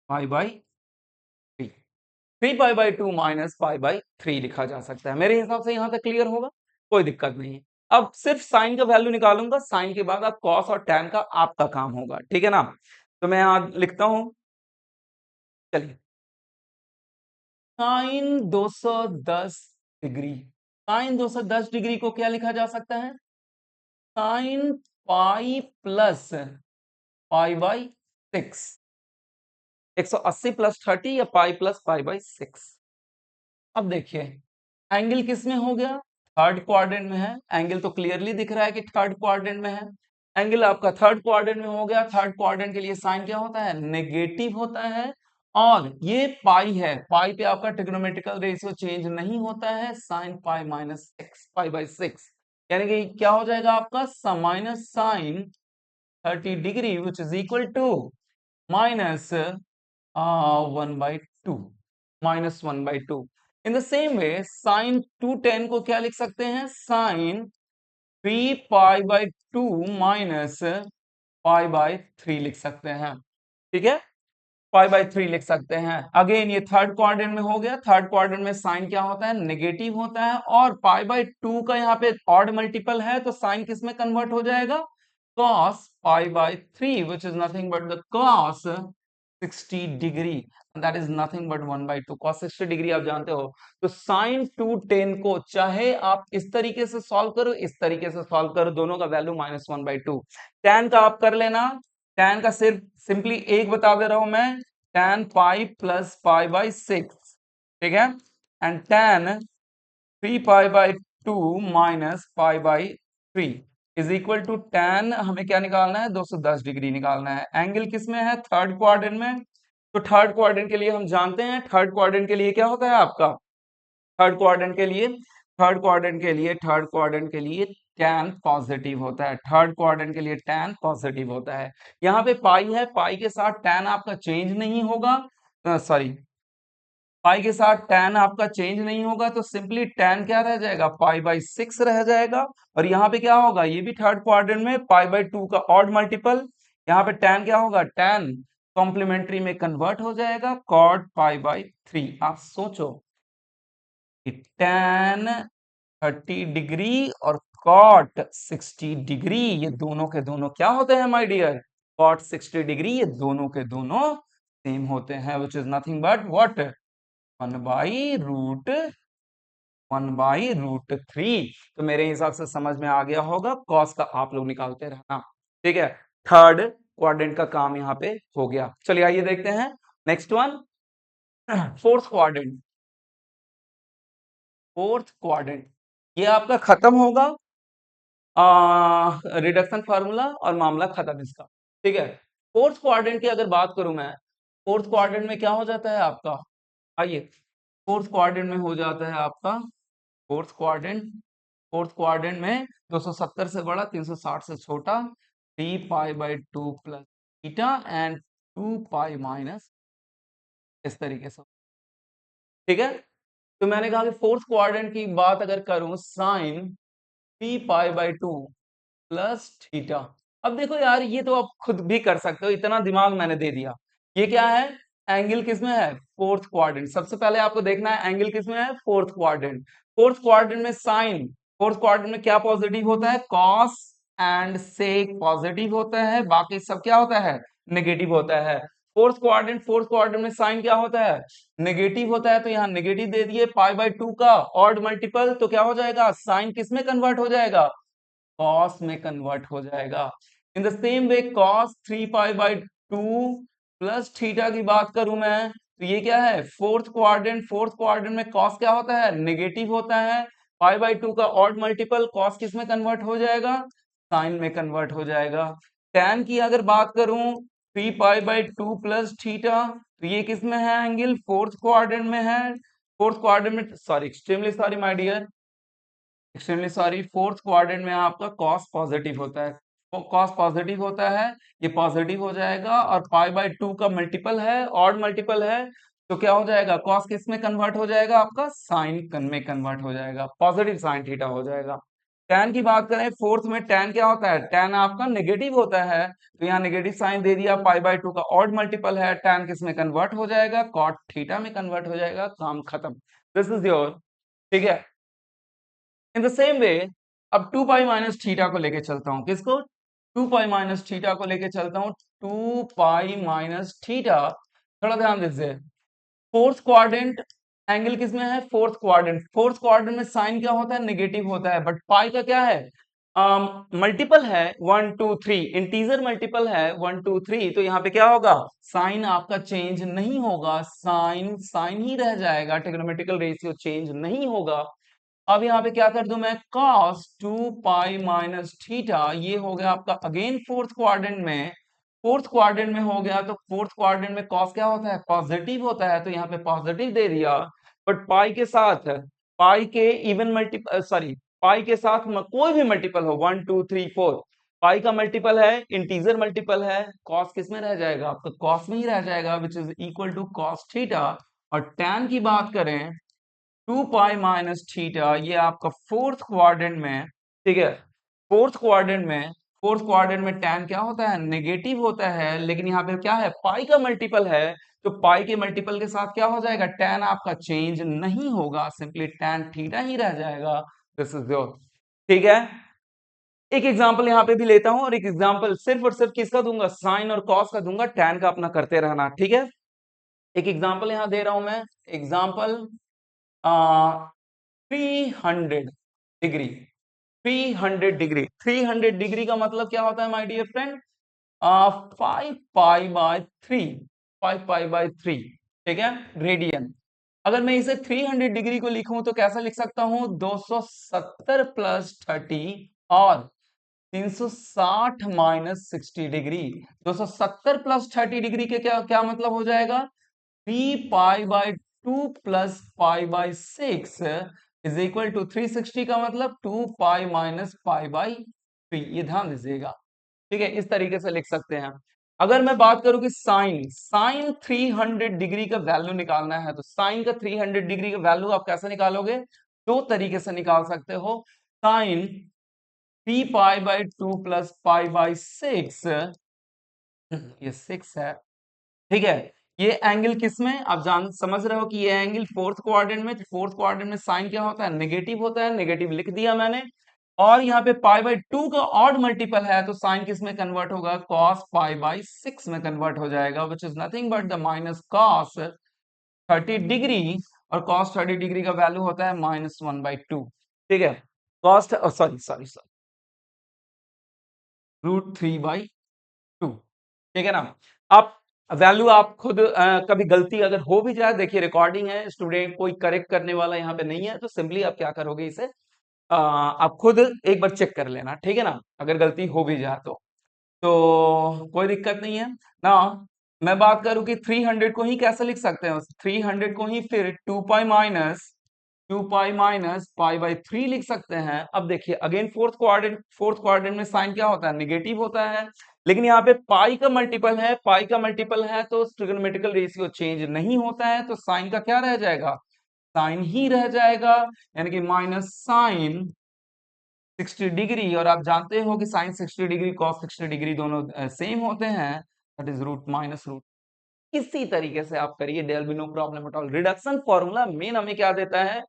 पाई/3 3 पाई/2 माइनस पाई/3 लिखा जा सकता है, मेरे हिसाब से यहां तक क्लियर होगा, कोई दिक्कत नहीं है। अब सिर्फ साइन का वैल्यू निकालूंगा, साइन के बाद आप कॉस और टैन का आपका काम होगा, ठीक है ना। तो मैं यहां लिखता हूं, चलिए साइन 210 डिग्री, साइन 210 डिग्री को क्या लिखा जा सकता है, साइन पाई प्लस पाई/6, 180 प्लस 30 या पाई प्लस पाई/6। अब देखिए एंगल किस में हो गया? थर्ड क्वाड्रेंट में है। एंगल तो क्लियरली दिख रहा है कि थर्ड क्वाड्रेंट में है। एंगल आपका थर्ड क्वाड्रेंट में हो गया। थर्ड क्वाड्रेंट के लिए साइन क्या होता है? नेगेटिव होता है। और ये पाई है, पाई पे आपका ट्रिग्नोमेट्रिकल रेशियो चेंज नहीं होता है, sine pi minus x pi by 6, यानी कि क्या हो जाएगा आपका minus sine 30 degree which is equal to minus 1/2, -1/2। In the same way sine 2tan को क्या लिख सकते हैं? साइन 3π/2 माइनस π/3 लिख सकते हैं। ठीक है, π/3 लिख सकते हैं। अगेन ये थर्ड क्वाड्रेंट में हो गया। थर्ड क्वाड्रेंट में साइन क्या होता है? नेगेटिव होता है। और π/2 का यहाँ पे ऑड मल्टीपल है, तो साइन किस में कन्वर्ट हो जाएगा? cos π/3 which is nothing but the cos 60 degree, that is nothing but 1/2। cos 60 degree आप जानते हो। तो साइन 2tan को चाहे आप इस तरीके से सॉल्व करो, इस तरीके से सॉल्व करो, दोनों का वैल्यू -1/2। tan का आप कर लेना, tan का सिर्फ सिंपली एक बता दे रहा हूं मैं, tan पाई प्लस π/6, ठीक है, and tan 3π/2 minus π/3 is equal to tan, हमें क्या निकालना है? 210 डिग्री निकालना है। एंगल किस में है? थर्ड क्वाड्रेंट में। तो थर्ड क्वाड्रेंट के लिए हम जानते हैं, थर्ड क्वाड्रेंट के लिए क्या होता है आपका? थर्ड क्वाड्रेंट के लिए, थर्ड क्वाड्रेंट के लिए tan पॉजिटिव होता है। थर्ड क्वाड्रेंट के लिए tan पॉजिटिव होता है। यहाँ पे पाई है, पाई के साथ tan आपका चेंज नहीं होगा, सॉरी, पाई के साथ tan आपका चेंज नहीं होगा, तो सिंपली tan क्या रह जाएगा? π/6 रह जाएगा। और यहाँ पे क्या होगा? ये भी थर्ड क्वाड्रेंट में π/2 का ऑड मल्टीपल, यहाँ पे tan क्या होगा? tan कॉम्प्लीमेंट्री में कन्वर्ट हो जाएगा, cot π/3। आप सोचो कि tan 30 डिग्री और cot 60 डिग्री, ये दोनों के दोनों क्या होते हैं माय डियर? cot 60 डिग्री, ये दोनों के दोनों सेम होते हैं, विच इज नथिंग बट व्हाट? 1/√3। तो मेरे हिसाब से समझ में आ गया होगा, कॉस का आप लोग निकालते रहना। ठीक है, थर्ड क्वाड्रेंट का काम यहाँ पे हो गया। चलिए आइए देखते हैं next one, fourth quadrant. Fourth quadrant ये आपका खत्म होगा, रिडक्शन फार्मूला और मामला खत्म इसका। ठीक है, फोर्थ क्वाड्रेंट की अगर बात करूं मैं, फोर्थ क्वाड्रेंट में क्या हो जाता है आपका? आइए, फोर्थ क्वाड्रेंट में हो जाता है आपका, फोर्थ क्वाड्रेंट, फोर्थ क्वाड्रेंट में 270 से बड़ा, 360 से छोटा, 3π/2 प्लस थीटा एंड 2π माइनस, इस तरीके से। ठीक है, तो मैंने कहा कि फोर्थ क्वाड्रेंट की बात अगर करूं, साइन 3π/2 प्लस थीटा। अब देखो यार, ये तो आप खुद भी कर सकते हो, इतना दिमाग मैंने दे दिया। ये क्या है? एंगल किस में है? Fourth quadrant. सबसे पहले आपको देखना है एंगल किस में है? Fourth quadrant. फोर्थ क्वाड्रेंट में साइन, फोर्थ क्वाड्रेंट में क्या पॉजिटिव होता है? कॉस एंड सेक पॉजिटिव होता है, बाकी सब क्या होता है? नेगेटिव होता है। फोर्थ क्वाड्रेंट में साइन क्या होता है? नेगेटिव होता है, तो यहाँ नेगेटिव दे दिए। π/2 का ऑड मल्टीपल, तो क्या हो जाएगा? साइन किस में कन्वर्ट हो जाएगा? cos में कन्वर्ट हो जाएगा। In the same way cos 3π/2 plus theta की बात करूं मैं, तो ये क्या है? Fourth quadrant. फोर्थ क्वाड्रेंट में cos क्या होता है? नेगेटिव होता है। π/2 का ऑड मल्टीपल cos किस में कन्वर्ट हो जाएगा? साइन में कन्वर्ट हो जाएगा। tan की अगर बात करूं, 3π/2 प्लस थीटा, तो ये किस में है एंगल? फोर्थ क्वाड्रेंट में है। फोर्थ क्वाड्रेंट में, sorry, extremely sorry my dear, extremely sorry, fourth quadrant में आपका cos पॉजिटिव होता है। cos पॉजिटिव होता है, ये पॉजिटिव हो जाएगा, और π/2 का मल्टीपल है, ऑड मल्टीपल है, तो क्या हो जाएगा? cos किस में कन्वर्ट हो जाएगा? आपका साइन में कन्वर्ट हो जाएगा, पॉजिटिव साइन थीटा हो जाएगा। tan की बात करें, फोर्थ में tan क्या होता है? tan आपका नेगेटिव होता है, तो यहाँ नेगेटिव साइन दे दिया। π/2 का ऑड मल्टीपल है, tan किस में कन्वर्ट हो जाएगा? cot थीटा में कन्वर्ट हो जाएगा, काम खत्म। दिस इज योर, ठीक है। इन द सेम वे, अब 2π माइनस थीटा को लेके चलता हूं। किसको? 2π माइनस थीटा को लेके चलता हूं। 2π माइनस थीटा, थोड़ा ध्यान दीजिए। फोर्थ क्वाड्रेंट, एंगल किस में है? Fourth quadrant. फोर्थ क्वाड्रेंट में साइन क्या होता है? नेगेटिव होता है, बट पाई का क्या है? मल्टीपल है 1 2 3, इंटीजर मल्टीपल है 1 2 3, तो यहाँ पे क्या होगा? साइन आपका चेंज नहीं होगा, साइन साइन ही रह जाएगा, ट्रिग्नोमेट्रिकल रेशियो चेंज नहीं होगा। अब यहाँ पे क्या कर दूं मैं, cos 2 पाई माइनस थीटा, ये हो गया आपका अगेन फोर्थ क्वाड्रेंट में। फोर्थ क्वाड्रेंट में हो गया तो फोर्थ क्वाड्रेंट में cos क्या होता है, पॉजिटिव होता है, तो यहाँ पे पॉजिटिव दे दिया। बट पाई के साथ, पाई के इवन मल्टीपल, सॉरी, पाई के साथ कोई भी मल्टीपल हो, 1 2 3 4, पाई का मल्टीपल है, इंटीजर मल्टीपल है, cos किस में रह जाएगा, आपका cos में ही रह जाएगा, which is equal to cos theta. और tan की बात करें, 2 पाई माइनस थीटा, ये आपका फोर्थ क्वाड्रेंट में, ठीक है, फोर्थ क्वाड्रेंट में, फोर्थ क्वाड्रेंट में tan क्या होता है, नेगेटिव होता है, लेकिन यहाँ पे क्या है, पाई का मल्टीपल है, तो पाई के मल्टीपल के साथ क्या हो जाएगा, tan आपका चेंज नहीं होगा, सिंपली tan थीटा ही रह जाएगा। दिस इज योर, ठीक है। एक एग्जांपल यहाँ पे भी लेता हूं, और एक एग्जांपल सिर्फ और सिर्फ किसका दूंगा, साइन और कॉस का दूंगा, tan का अपना करते रहना, ठीक है। एक एग्जांपल यहाँ दे रहा हूं मैं, एग्जांपल 300 डिग्री, 300 डिग्री, 300 डिग्री का मतलब क्या होता है my dear friend, 5 pi by 3, 5 pi by 3, ठीक है, रेडियन। अगर मैं इसे 300 डिग्री को लिखूं तो कैसा लिख सकता हूं, 270 प्लस 30 और 360 माइनस 60 डिग्री। 270 प्लस 30 डिग्री के क्या क्या मतलब हो जाएगा, 3 pi by 2 plus pi by 6 is equal to 360 का मतलब 2 पाई माइनस पाई बाय 3, ये ध्यान दीजिएगा, ठीक है, इस तरीके से लिख सकते हैं। अगर मैं बात करूं कि साइन, साइन 300 डिग्री का वैल्यू निकालना है, तो साइन का 300 डिग्री का वैल्यू आप कैसे निकालोगे, दो तरीके से निकाल सकते हो। Sine 3 pi by 2 plus pi by 6, ये 6 है, ठीक है। ये एंगल किस में, आप जान समझ रहे हो कि ये एंगल फोर्थ क्वाड्रेंट में, फोर्थ क्वाड्रेंट में साइन क्या होता है, नेगेटिव होता है, नेगेटिव लिख दिया मैंने। और यहाँ पे पाई बाय 2 का ऑड मल्टीपल है, तो साइन किस में कन्वर्ट होगा, cos पाई बाय 6 में कन्वर्ट हो जाएगा, which is nothing but the minus cos 30 degree, और cos 30 डिग्री का वैल्यू होता है -1/2, ठीक है, cos, सॉरी सॉरी सॉरी, √3/2, ठीक है ना। आप वैल्यू आप खुद कभी गलती अगर हो भी जाए, देखिए रिकॉर्डिंग है, स्टूडेंट कोई करेक्ट करने वाला यहाँ पे नहीं है, तो सिंपली आप क्या करोगे, इसे आप खुद एक बार चेक कर लेना, ठीक है ना, अगर गलती हो भी जाए तो कोई दिक्कत नहीं है ना। मैं बात करूं कि 300 को ही कैसे लिख सकते हैं, 300 को ही फिर 2 पाई माइनस पाई बाय 3 लिख सकते हैं। अब देखिए अगेन फोर्थ क्वाड्रेंट में साइन क्या होता है, नेगेटिव होता है, लेकिन यहाँ पे पाई का मल्टीपल है, पाई का मल्टीपल है तो ट्रिग्नोमेट्रिकल रेशियो चेंज नहीं होता है, तो साइन का क्या रह जाएगा, साइन ही रह जाएगा, यानी कि माइनस साइन 60 डिग्री, और आप जानते हो कि साइन 60 डिग्री कॉस 60 डिग्री दोनों सेम होते हैं, that is root minus root. इसी तरीके से आप करिए, there be no problem at all. Reduction formula मेन हमें क्या देता है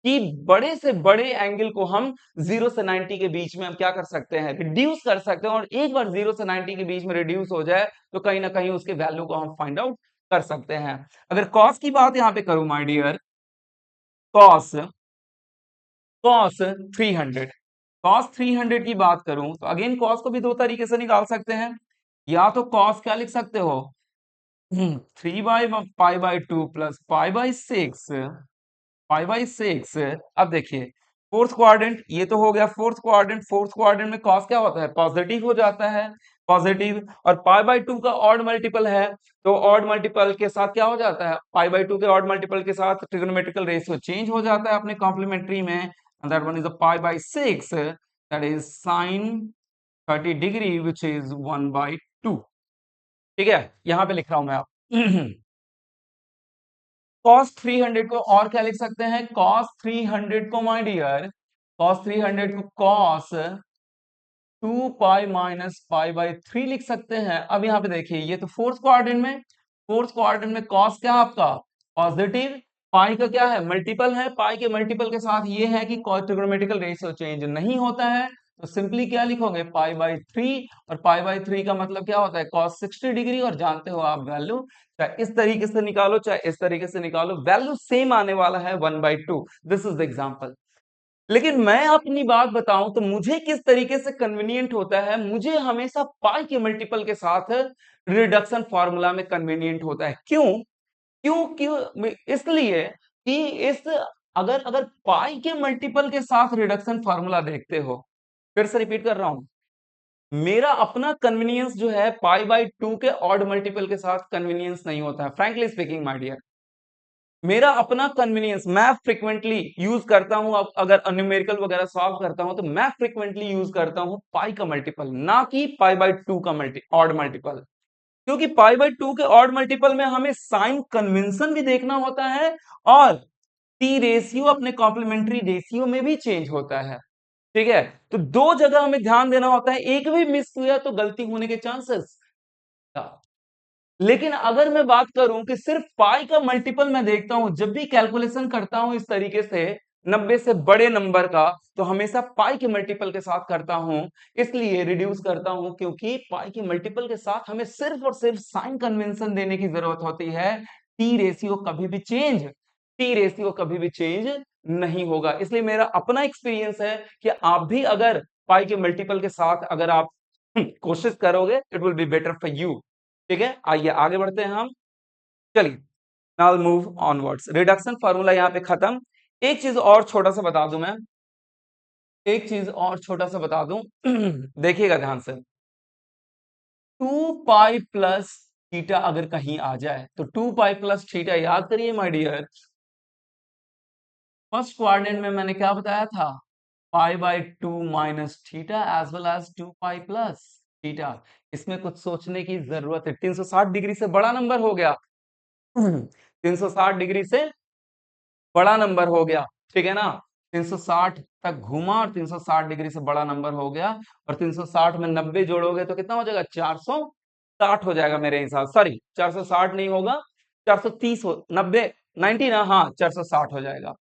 कि बड़े से बड़े एंगल को हम 0 से 90 के बीच में हम क्या कर सकते हैं, रिड्यूस कर सकते हैं, और एक बार 0 से 90 के बीच में रिड्यूस हो जाए तो कहीं ना कहीं उसके वैल्यू को हम फाइंड आउट कर सकते हैं। अगर कॉस की बात यहाँ पे करूं my dear, cos cos 300, cos 300 की बात करूं तो अगेन कॉस को भी दो तरीके से निकाल सकते हैं, या तो कॉस क्या लिख सकते हो, 3 pi by 2 plus pi by 6। अब देखिए फोर्थ क्वाड्रेंट, ये तो हो गया फोर्थ क्वाड्रेंट, फोर्थ क्वाड्रेंट में कॉस क्या होता है, पॉजिटिव हो जाता है, पॉजिटिव, और पाई बाय 2 का ऑड मल्टीपल है, तो ऑड मल्टीपल के साथ क्या हो जाता है, पाई बाय 2 के ऑड मल्टीपल के साथ ट्रिग्नोमेट्रिकल रेशियो चेंज हो जाता है अपने कॉम्प्लीमेंट्री में, and that one is pi by 6, that is sine 30 degree which is 1/2, ठीक है, यहां पे लिख रहा हूं मैं आप। cos 300 को और क्या लिख सकते हैं, cos 300 को माय डियर, cos 300 को cos 2 pi minus pi by 3 लिख सकते हैं। अब यहाँ पे देखिए ये तो फोर्थ क्वाड्रेंट में, फोर्थ क्वाड्रेंट में cos क्या आपका पॉजिटिव, पाई का क्या है मल्टीपल है, पाई के मल्टीपल के साथ ये है कि ट्रिग्नोमेट्रिकल रेशियो चेंज नहीं होता है, तो सिंपली क्या लिखोगे पाई बाय 3, और पाई बाय 3 का मतलब क्या होता है cos 60 डिग्री, और जानते हो आप वैल्यू चाहे इस तरीके से निकालो चाहे इस तरीके से निकालो, वैल्यू सेम आने वाला है 1/2। This is the example. लेकिन मैं अपनी बात बताऊं तो मुझे किस तरीके से कन्वीनियंट होता है, मुझे हमेशा पाई के मल्टीपल के साथ रिडक्शन फार्मूला में कन्वीनियंट होता है। क्यों क्यों क्यों इसलिए कि इस अगर अगर पाई के मल्टीपल के साथ रिडक्शन फार्मूला देखते हो, फिर से रिपीट कर रहा हूं, मेरा अपना कन्वीनियंस जो है पाई बाई 2 के ऑड मल्टीपल के साथ कन्वीनियंस नहीं होता है, फ्रैंकली स्पीकिंग माय डियर। मेरा अपना कन्वीनियंस, मैं फ्रिक्वेंटली यूज करता हूं, अब अगर न्यूमेरिकल वगैरह सॉल्व करता हूं तो मैं फ्रिक्वेंटली यूज करता हूं पाई का मल्टीपल, ना कि पाई बाई 2 का ऑड मल्टीपल। क्योंकि पाई बाई 2 के ऑड मल्टीपल में हमें साइन कन्वेंशन भी देखना होता है, और टी रेशियो अपने कॉम्प्लीमेंट्री रेशियो में भी चेंज होता है। ठीक है, तो दो जगह हमें ध्यान देना होता है, एक भी मिस हुआ तो गलती होने के चांसेस। लेकिन अगर मैं बात करूं कि सिर्फ पाई का मल्टीपल मैं देखता हूं, जब भी कैलकुलेशन करता हूं इस तरीके से 90 से बड़े नंबर का, तो हमेशा पाई के मल्टीपल के साथ करता हूं, इसलिए रिड्यूस करता हूं, क्योंकि पाई के मल्टीपल के साथ हमें सिर्फ और सिर्फ साइन कन्वेंशन देने की जरूरत होती है। टी रेशियो कभी भी चेंज नहीं होगा। इसलिए मेरा अपना एक्सपीरियंस है कि आप भी अगर पाई के मल्टीपल के साथ अगर आप कोशिश करोगे, it will be better for you. ठीक है, आइए आगे बढ़ते हैं हम। चलिए, now move onwards. Reduction formula यहाँ पे खत्म। एक चीज और छोटा सा बता दूं मैं, एक चीज और छोटा सा बता दूं देखिएगा ध्यान से। 2 पाई प्लस थीटा अगर कहीं आ जाए तो 2 पाई प्लस थीटा याद करिए माय डियर, फर्स्ट क्वाड्रेंट में मैंने क्या बताया था, pi by 2 minus theta as well as 2 pi plus theta. इसमें कुछ सोचने की जरूरत है, 360 डिग्री से बड़ा नंबर हो गया 360 डिग्री से बड़ा नंबर हो गया, ठीक है ना। 360 तक घूमा और 360 डिग्री से बड़ा नंबर हो गया, और 360 में 90 जोड़ोगे तो कितना हो जाएगा, 460 हो जाएगा मेरे हिसाब, सॉरी 460 नहीं होगा, 430 हो, 90 90 ना, हाँ 460 हो जाएगा।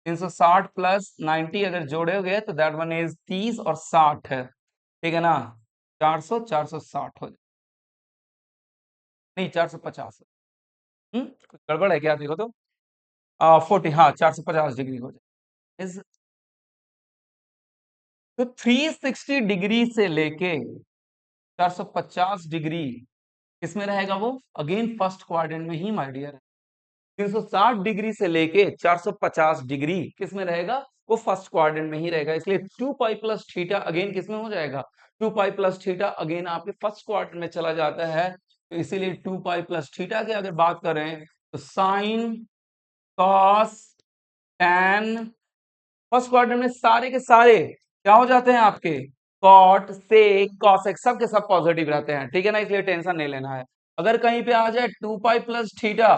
360 प्लस 90 अगर जोड़ोगे तो दैट वन इज 30 और 60 है, ठीक है ना। 460 हो जाए, नहीं 450, कुछ गड़बड़ है क्या, देखो तो 40, हाँ 450 डिग्री हो जाए इज। तो 360 डिग्री से लेके 450 डिग्री किसमें रहेगा वो, अगेन फर्स्ट क्वाड्रेंट में ही माय डियर। 360 डिग्री से लेके 450 डिग्री किसमें रहेगा, वो फर्स्ट क्वाड्रेंट में ही रहेगा, इसलिए 2 पाई प्लस थीटा अगेन किसमें हो जाएगा, 2 पाई प्लस थीटा अगेन आपके फर्स्ट क्वाड्रेंट में चला जाता है। तो इसीलिए 2 पाई प्लस थीटा की अगर बात करें तो sine, cos, tan, first quadrant में सारे के सारे क्या हो जाते हैं आपके, कॉट, सेक, कॉसेक, सब के सब पॉजिटिव रहते हैं, ठीक है ना, इसलिए टेंशन नहीं लेना है। अगर कहीं पे आ जाए 2 पाई प्लस थीटा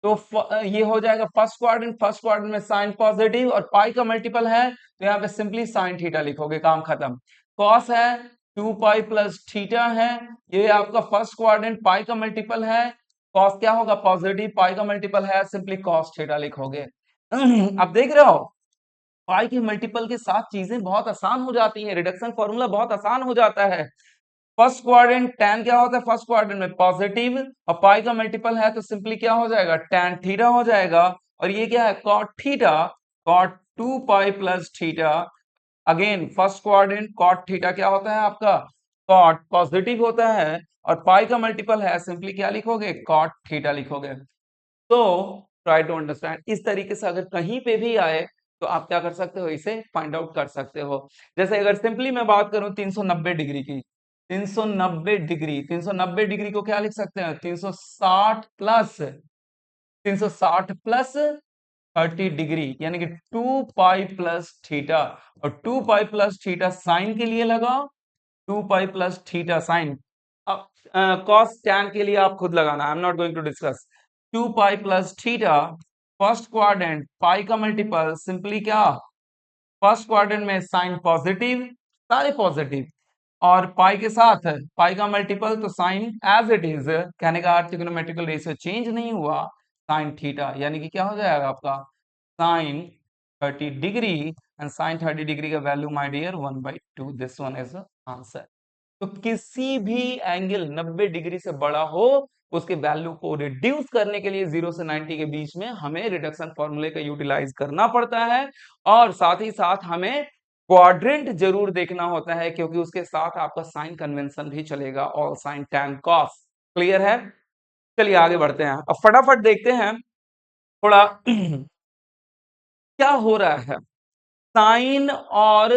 तो ये हो जाएगा फर्स्ट क्वाड्रेंट में साइन पॉजिटिव और पाई का मल्टीपल है, तो यहाँ पे सिंपली साइन थीटा लिखोगे, काम खत्म। कॉस है 2 पाई प्लस थीटा है, ये आपका फर्स्ट क्वाड्रेंट, पाई का मल्टीपल है, कॉस क्या होगा पॉजिटिव, पाई का मल्टीपल है, सिंपली कॉस थीटा लिखोगे अब देख रहे हो पाई के मल्टीपल के साथ चीजें बहुत आसान हो जाती हैं, रिडक्शन फॉर्मूला बहुत आसान हो जाता है। फर्स्ट क्वाड्रेंट टैन क्या होता है, फर्स्ट क्वाड्रेंट में पॉजिटिव, और पाई का मल्टीपल है तो सिंपली क्या हो जाएगा, टैन थीटा हो जाएगा। और ये क्या है, cot theta, cot 2 pi plus theta, again first quadrant cot theta क्या होता है आपका, कॉट पॉजिटिव होता है, और पाई का मल्टीपल है, सिंपली क्या लिखोगे, कॉट थीटा लिखोगे। तो ट्राई टू अंडरस्टैंड, इस तरीके से अगर कहीं पे भी आए तो आप क्या कर सकते हो, इसे फाइंड आउट कर सकते हो। जैसे अगर सिंपली मैं बात करूं 390 डिग्री की, 390 डिग्री को क्या लिख सकते हैं, 360 प्लस 30 डिग्री, यानी कि 2 पाई प्लस थीटा, और 2 पाई प्लस थीटा साइन के लिए लगाओ, 2 पाई प्लस थीटा साइन, अब कॉस टैन के लिए आप खुद लगाना, I am not going to discuss. 2 pi plus theta, first quadrant pi का मल्टीपल, सिंपली क्या, फर्स्ट क्वाड्रेंट में साइन पॉजिटिव, सारे पॉजिटिव, और पाई के साथ पाई का मल्टीपल तो साइन एज इट इज, कहने का अर्थ ट्रिग्नोमेट्रिकल रेशियो चेंज नहीं हुआ, साइन थीटा, यानी कि क्या हो जाएगा आपका sine 30 degree, and sine 30 degree का value my dear 1/2, this one is answer. तो किसी भी एंगल 90 डिग्री से बड़ा हो, उसके वैल्यू को रिड्यूस करने के लिए 0 से 90 के बीच में हमें रिडक्शन फॉर्मूले का यूटिलाइज करना पड़ता है, और साथ ही साथ हमें क्वाड्रेंट जरूर देखना होता है, क्योंकि उसके साथ आपका साइन कन्वेंशन भी चलेगा, all sign tan cos. Clear है, चलिए आगे बढ़ते हैं, अब फटाफट देखते हैं थोड़ा क्या हो रहा है, साइन और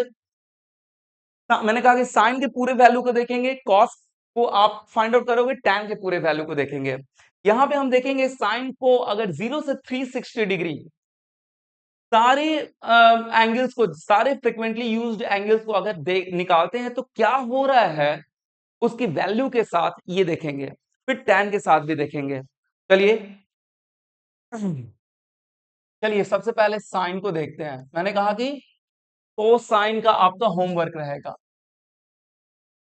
मैंने कहा कि साइन के पूरे वैल्यू को देखेंगे, कॉस को आप फाइंड आउट करोगे, टैन के पूरे वैल्यू को देखेंगे। यहां पे हम देखेंगे साइन को अगर 0 से 360 डिग्री सारे एंगल्स को, सारे फ्रिक्वेंटली यूज्ड एंगल्स को अगर निकालते हैं तो क्या हो रहा है उसकी वैल्यू के साथ ये देखेंगे, फिर टैन के साथ भी देखेंगे। चलिए चलिए सबसे पहले साइन को देखते हैं। मैंने कहा कि कोसाइन का आपका होमवर्क रहेगा।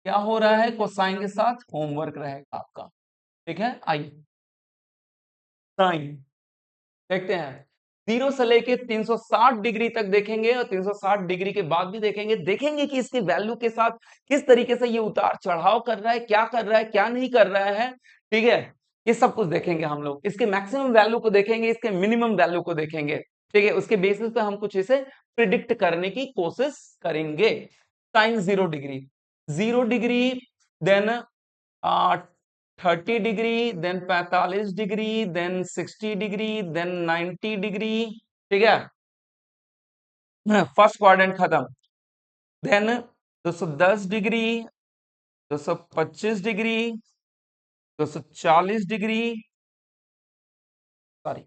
क्या हो रहा है, कोसाइन के साथ होमवर्क रहेगा आपका। ठीक है, आइए साइन देखते हैं। 0 से लेके 360 डिग्री तक देखेंगे और 360 डिग्री के बाद भी देखेंगे। देखेंगे कि इसके वैल्यू के साथ किस तरीके से ये उतार चढ़ाव कर रहा है, क्या कर रहा है, क्या नहीं कर रहा है। ठीक है, ये सब कुछ देखेंगे हम लोग। इसके मैक्सिमम वैल्यू को देखेंगे, इसके मिनिमम वैल्यू को देखेंगे। ठीक है, उसके बेसिस पे हम कुछ इसे प्रिडिक्ट करने की कोशिश करेंगे। Sine 0 degree, 0 degree, then 30 degree, then 45 degree, then 60 degree, then 90 degree. ठीक है, फर्स्ट क्वाड्रेंट खत्म। Then 210 degree, 225 degree, 240 degree, sorry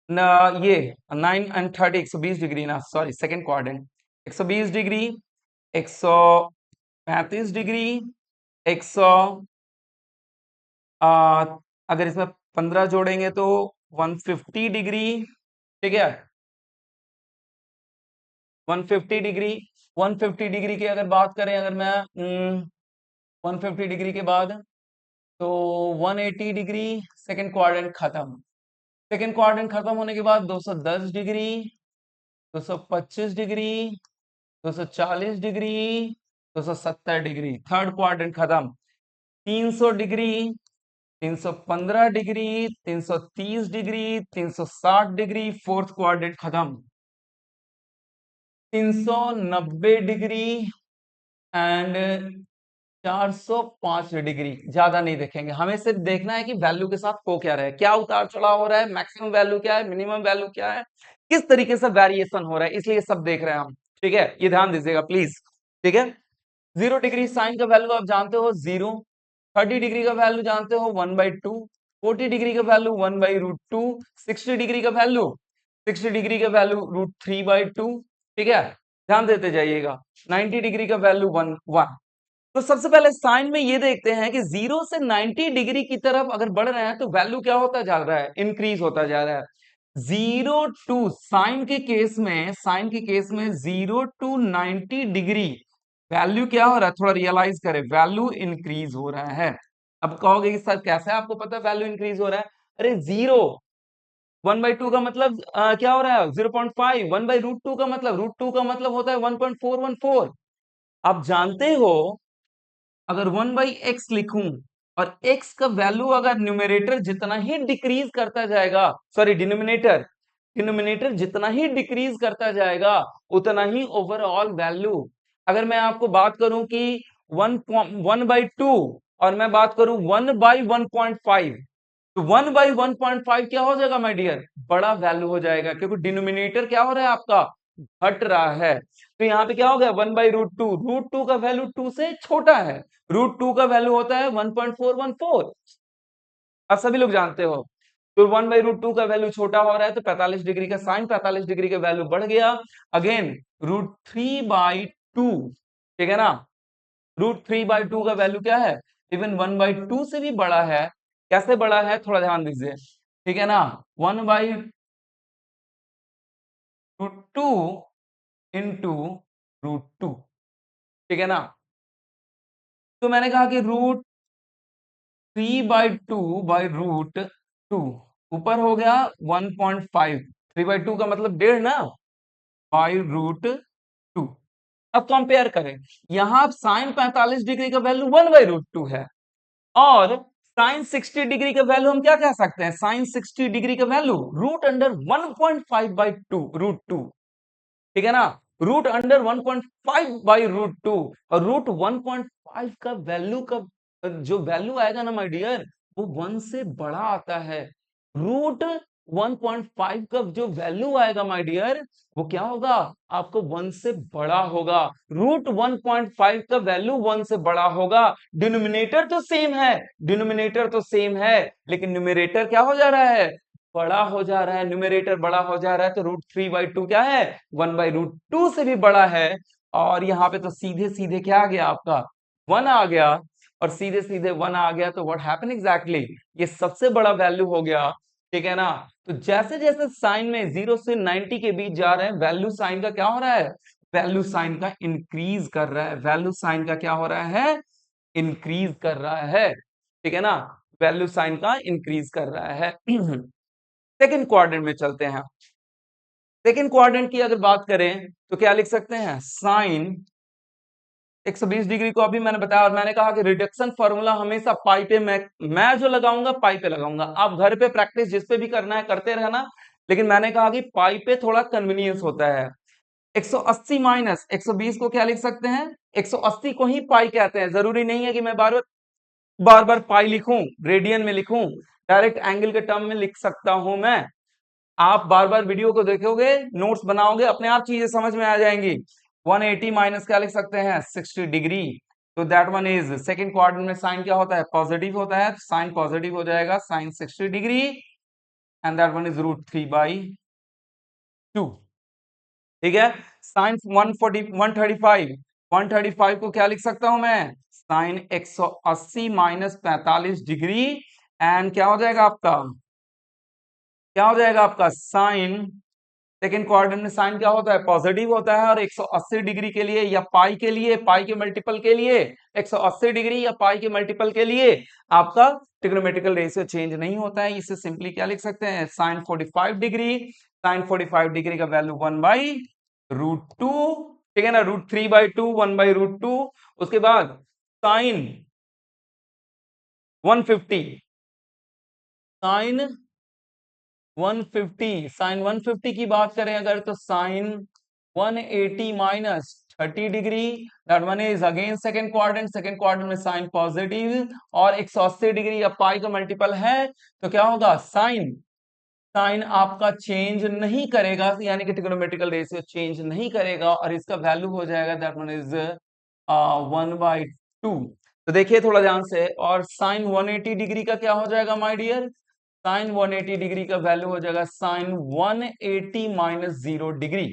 न, ये 9 एंड 30 120 डिग्री ना, sorry second quadrant. 120 degree, 135 degree, 100 अगर इसमें 15 जोड़ेंगे तो 150 डिग्री। ठीक है, 150 डिग्री, 150 डिग्री की अगर बात करें, अगर मैं 150 डिग्री के बाद तो 180 डिग्री, सेकंड क्वाड्रेंट खत्म। सेकंड क्वाड्रेंट खत्म होने के बाद 210 degree, 225 degree, 240 degree, 270 degree, third quadrant खत्म। 300 degree, 315 degree, 330 degree, 360 degree, fourth quadrant खत्म। 390 डिग्री एंड 405 डिग्री। ज्यादा नहीं देखेंगे, हमें सिर्फ देखना है कि वैल्यू के साथ को क्या रहे, क्या उतार चढ़ाव हो रहा है, मैक्सिमम वैल्यू क्या है, मिनिमम वैल्यू क्या है, किस तरीके से वेरिएशन हो रहा है, इसलिए सब देख रहे हैं हम। ठीक है, ये ध्यान दीजिएगा प्लीज। ठीक है, 0 डिग्री साइन का वैल्यू आप जानते हो 0, 30 डिग्री का वैल्यू जानते हो 1/2, 40 डिग्री का वैल्यू 1/√2, 60 डिग्री का वैल्यू 60 डिग्री का वैल्यू √3/2। ठीक है, ध्यान देते जाइएगा। 90 डिग्री का वैल्यू 1 तो सबसे पहले साइन में ये देखते हैं कि 0 से 90 डिग्री की तरफ अगर बढ़ रहे हैं तो वैल्यू क्या होता जा रहा है, इंक्रीज होता जा रहा है। 0 टू साइन के केस में, साइन के केस में 0 टू 90 डिग्री वैल्यू क्या हो रहा है, थोड़ा रियलाइज करें, वैल्यू इंक्रीज हो रहा है। अब कहोगे कि सर कैसे आपको पता वैल्यू इंक्रीज हो रहा है? अरे 0 1/2 का मतलब क्या हो रहा है 0.5, 1/√2 का मतलब √2 का मतलब होता है 1.414। आप जानते हो अगर 1/x लिखूं और x का वैल्यू अगर न्यूमरेटर जितना ही डिक्रीज करता जाएगा, सॉरी डिनोमिनेटर, डिनोमिनेटर जितना ही डिक्रीज करता जाएगा उतना ही ओवरऑल वैल्यू। अगर मैं आपको बात करूं कि 1/2 और मैं बात करूं 1/1.5 तो 1/1.5 क्या हो जाएगा माय डियर, बड़ा वैल्यू हो जाएगा, क्योंकि डिनोमिनेटर क्या हो रहा है आपका, घट रहा है। तो यहाँ पे क्या हो गया 1/√2, √2 का वैल्यू 2 से छोटा है, √2 का वैल्यू होता है 1.414। अब सभी लोग जानते हो, तो 1/√2 का वैल्यू छोटा हो रहा है तो 45 डिग्री का साइन, 45 डिग्री का वैल्यू बढ़ गया। अगेन √3/2, ठीक है ना, √3/2 का वैल्यू क्या है, इवन 1/2 से भी बड़ा है। कैसे बड़ा है, थोड़ा ध्यान दीजिए। ठीक है ना, 1/√2 इंटू √2। ठीक है ना, तो मैंने कहा कि √3/2 ऊपर हो गया 1.5, 3/2 का मतलब 1.5 ना, √2। अब कंपेयर करें, यहां साइन 45 डिग्री का वैल्यू 1/√2 है और साइन 60 डिग्री का वैल्यू हम क्या कह सकते हैं, साइन 60 डिग्री का वैल्यू √1.5/2 ठीक है ना, √1.5/√2 और √1.5 का वैल्यू का जो वैल्यू आएगा ना माय डियर, वो 1 से बड़ा आता है। 1.5 का जो वैल्यू आएगा माय डियर, वो क्या होगा, आपको 1 से बड़ा होगा। रूट 1.5 का वैल्यू 1 से बड़ा होगा। डिनोमिनेटर तो सेम है, डिनोमिनेटर तो सेम है, लेकिन न्यूमरेटर क्या हो जा रहा है, बड़ा हो जा रहा है। न्यूमरेटर बड़ा हो जा रहा है तो रूट 3/2 क्या है, 1/√2 से भी बड़ा है। और यहाँ पे तो सीधे सीधे क्या आ गया आपका, 1 आ गया। और सीधे सीधे 1 आ गया तो व्हाट हैपन एग्जैक्टली, ये सबसे बड़ा वैल्यू हो गया, ठीक है ना। तो जैसे जैसे साइन में 0 से 90 के बीच जा रहे हैं, वैल्यू साइन का क्या हो रहा है, वैल्यू साइन का इंक्रीज कर रहा है। वैल्यू साइन का क्या हो रहा है, इंक्रीज कर रहा है, ठीक है ना। वैल्यू साइन का इंक्रीज कर रहा है। सेकंड क्वाड्रेंट में चलते हैं। सेकंड क्वाड्रेंट की अगर बात करें तो क्या लिख सकते हैं, साइन 120 डिग्री को अभी मैंने बताया, और मैंने कहा कि रिडक्शन फार्मूला हमेशा पाई पे, मैं जो लगाऊंगा पाई पे लगाऊंगा। आप घर पे प्रैक्टिस जिस पे भी करना है करते रहना, लेकिन मैंने कहा कि पाई पे थोड़ा कन्वीनियंस होता है। 180 माइनस 120 को क्या लिख सकते हैं, 180 को ही पाई कहते हैं। जरूरी नहीं है कि मैं बार बार पाई लिखूं, रेडियन में लिखूं, डायरेक्ट एंगल के टर्म में लिख सकता हूं मैं। आप बार बार वीडियो को देखोगे, नोट्स बनाओगे, अपने आप चीजें समझ में आ जाएंगी। 180 माइनस क्या लिख सकते हैं, 60 डिग्री। तो that one is second quadrant में साइन क्या होता है, पॉजिटिव होता है, साइन पॉजिटिव हो जाएगा, sine 60 degree, and that one is √3/2। ठीक है। साइन 135 को क्या लिख सकता हूं मैं, साइन 180 माइनस 45 डिग्री, एंड क्या हो जाएगा आपका, क्या हो जाएगा आपका साइन, सेकेंड क्वाड्रेंट में साइन क्या होता है, पॉजिटिव होता है। और 180 डिग्री के लिए या पाई के लिए, पाई के मल्टीपल के लिए, 180 डिग्री या पाई के मल्टीपल के लिए आपका ट्रिग्नोमेट्रिकल रेशियो चेंज नहीं होता है। इसे सिंपली क्या लिख सकते हैं, साइन 45 डिग्री, साइन 45 डिग्री का वैल्यू 1/√2, ठीक है ना, √3/2, 1/√2। उसके बाद साइन 150, साइन 150, साइन 150 की बात करें अगर, तो sine 180 minus 30 degree, that one is again second quadrant. Second quadrant में साइन पॉजिटिव, और 180 डिग्री या पाई का मल्टीपल है तो क्या होगा, साइन, साइन आपका चेंज नहीं करेगा, यानी कि ट्रिग्नोमेट्रिकल रेशियो चेंज नहीं करेगा, और इसका वैल्यू हो जाएगा दैट वन इज 1/2। तो देखिए थोड़ा ध्यान से, और साइन 180 डिग्री का क्या हो जाएगा माय डियर, साइन 180 डिग्री का वैल्यू हो जाएगा साइन 180 माइनस 0 डिग्री,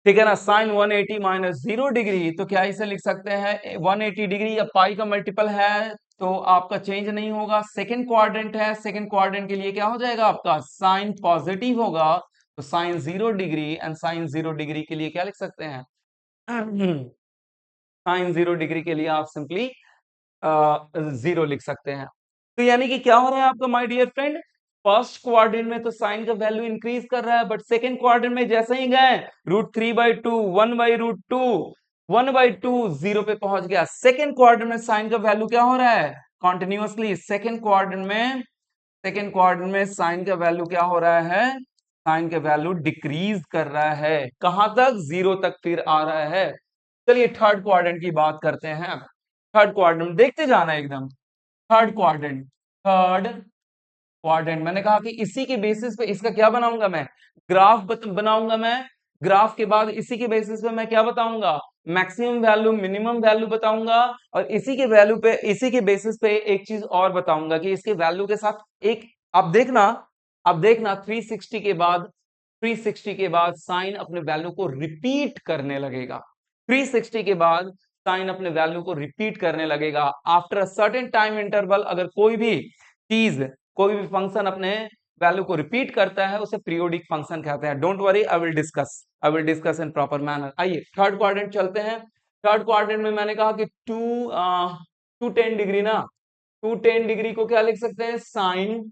ठीक है ना। साइन 180 माइनस 0 डिग्री, तो क्या इसे लिख सकते हैं, 180 डिग्री या पाई का मल्टीपल है तो आपका चेंज नहीं होगा। सेकंड क्वाड्रेंट है, सेकंड क्वाड्रेंट के लिए क्या हो जाएगा आपका, साइन पॉजिटिव होगा, तो sine 0 degree, and sine 0 degree के लिए क्या लिख सकते हैं, साइन 0 डिग्री के लिए आप सिंपली 0 लिख सकते हैं। तो यानी कि क्या हो रहा है आपका my dear friend, first quadrant में तो साइन का वैल्यू इंक्रीज कर रहा है, बट सेकंड क्वाड्रेंट में जैसे ही गए, √3/2, 1/√2, 1/2, 0 पे पहुंच गया। सेकंड क्वाड्रेंट में साइन का वैल्यू क्या हो रहा है, कॉन्टिन्यूअसली। सेकंड क्वाड्रेंट में साइन का वैल्यू क्या हो रहा है, साइन का वैल्यू डिक्रीज कर रहा है, कहां तक, 0 तक फिर आ रहा है। चलिए थर्ड क्वाड्रेंट की बात करते हैं। थर्ड क्वाड्रेंट देखते जाना एकदम। थर्ड क्वाड्रेंट मैंने कहा कि इसी के बेसिस पे इसका क्या बनाऊंगा मैं, ग्राफ बनाऊंगा मैं। ग्राफ के बाद इसी के बेसिस पे मैं क्या बताऊंगा, मैक्सिमम वैल्यू मिनिमम वैल्यू बताऊंगा। और इसी के वैल्यू पे, इसी के बेसिस पे एक चीज और बताऊंगा कि इसके वैल्यू के साथ एक, आप देखना, 360 के बाद, 360 के बाद साइन अपने वैल्यू को रिपीट करने लगेगा। 360 के बाद साइन अपने वैल्यू को रिपीट करने लगेगा। After a certain time interval अगर कोई भी चीज, कोई भी फंक्शन अपने वैल्यू को रिपीट करता है, उसे पीरियोडिक फंक्शन कहते हैं। Don't worry, I will discuss in proper manner. आइए थर्ड क्वाड्रेंट चलते हैं। थर्ड क्वाड्रेंट में मैंने कहा कि 210 डिग्री ना, 210 डिग्री को क्या लिख सकते हैं, साइन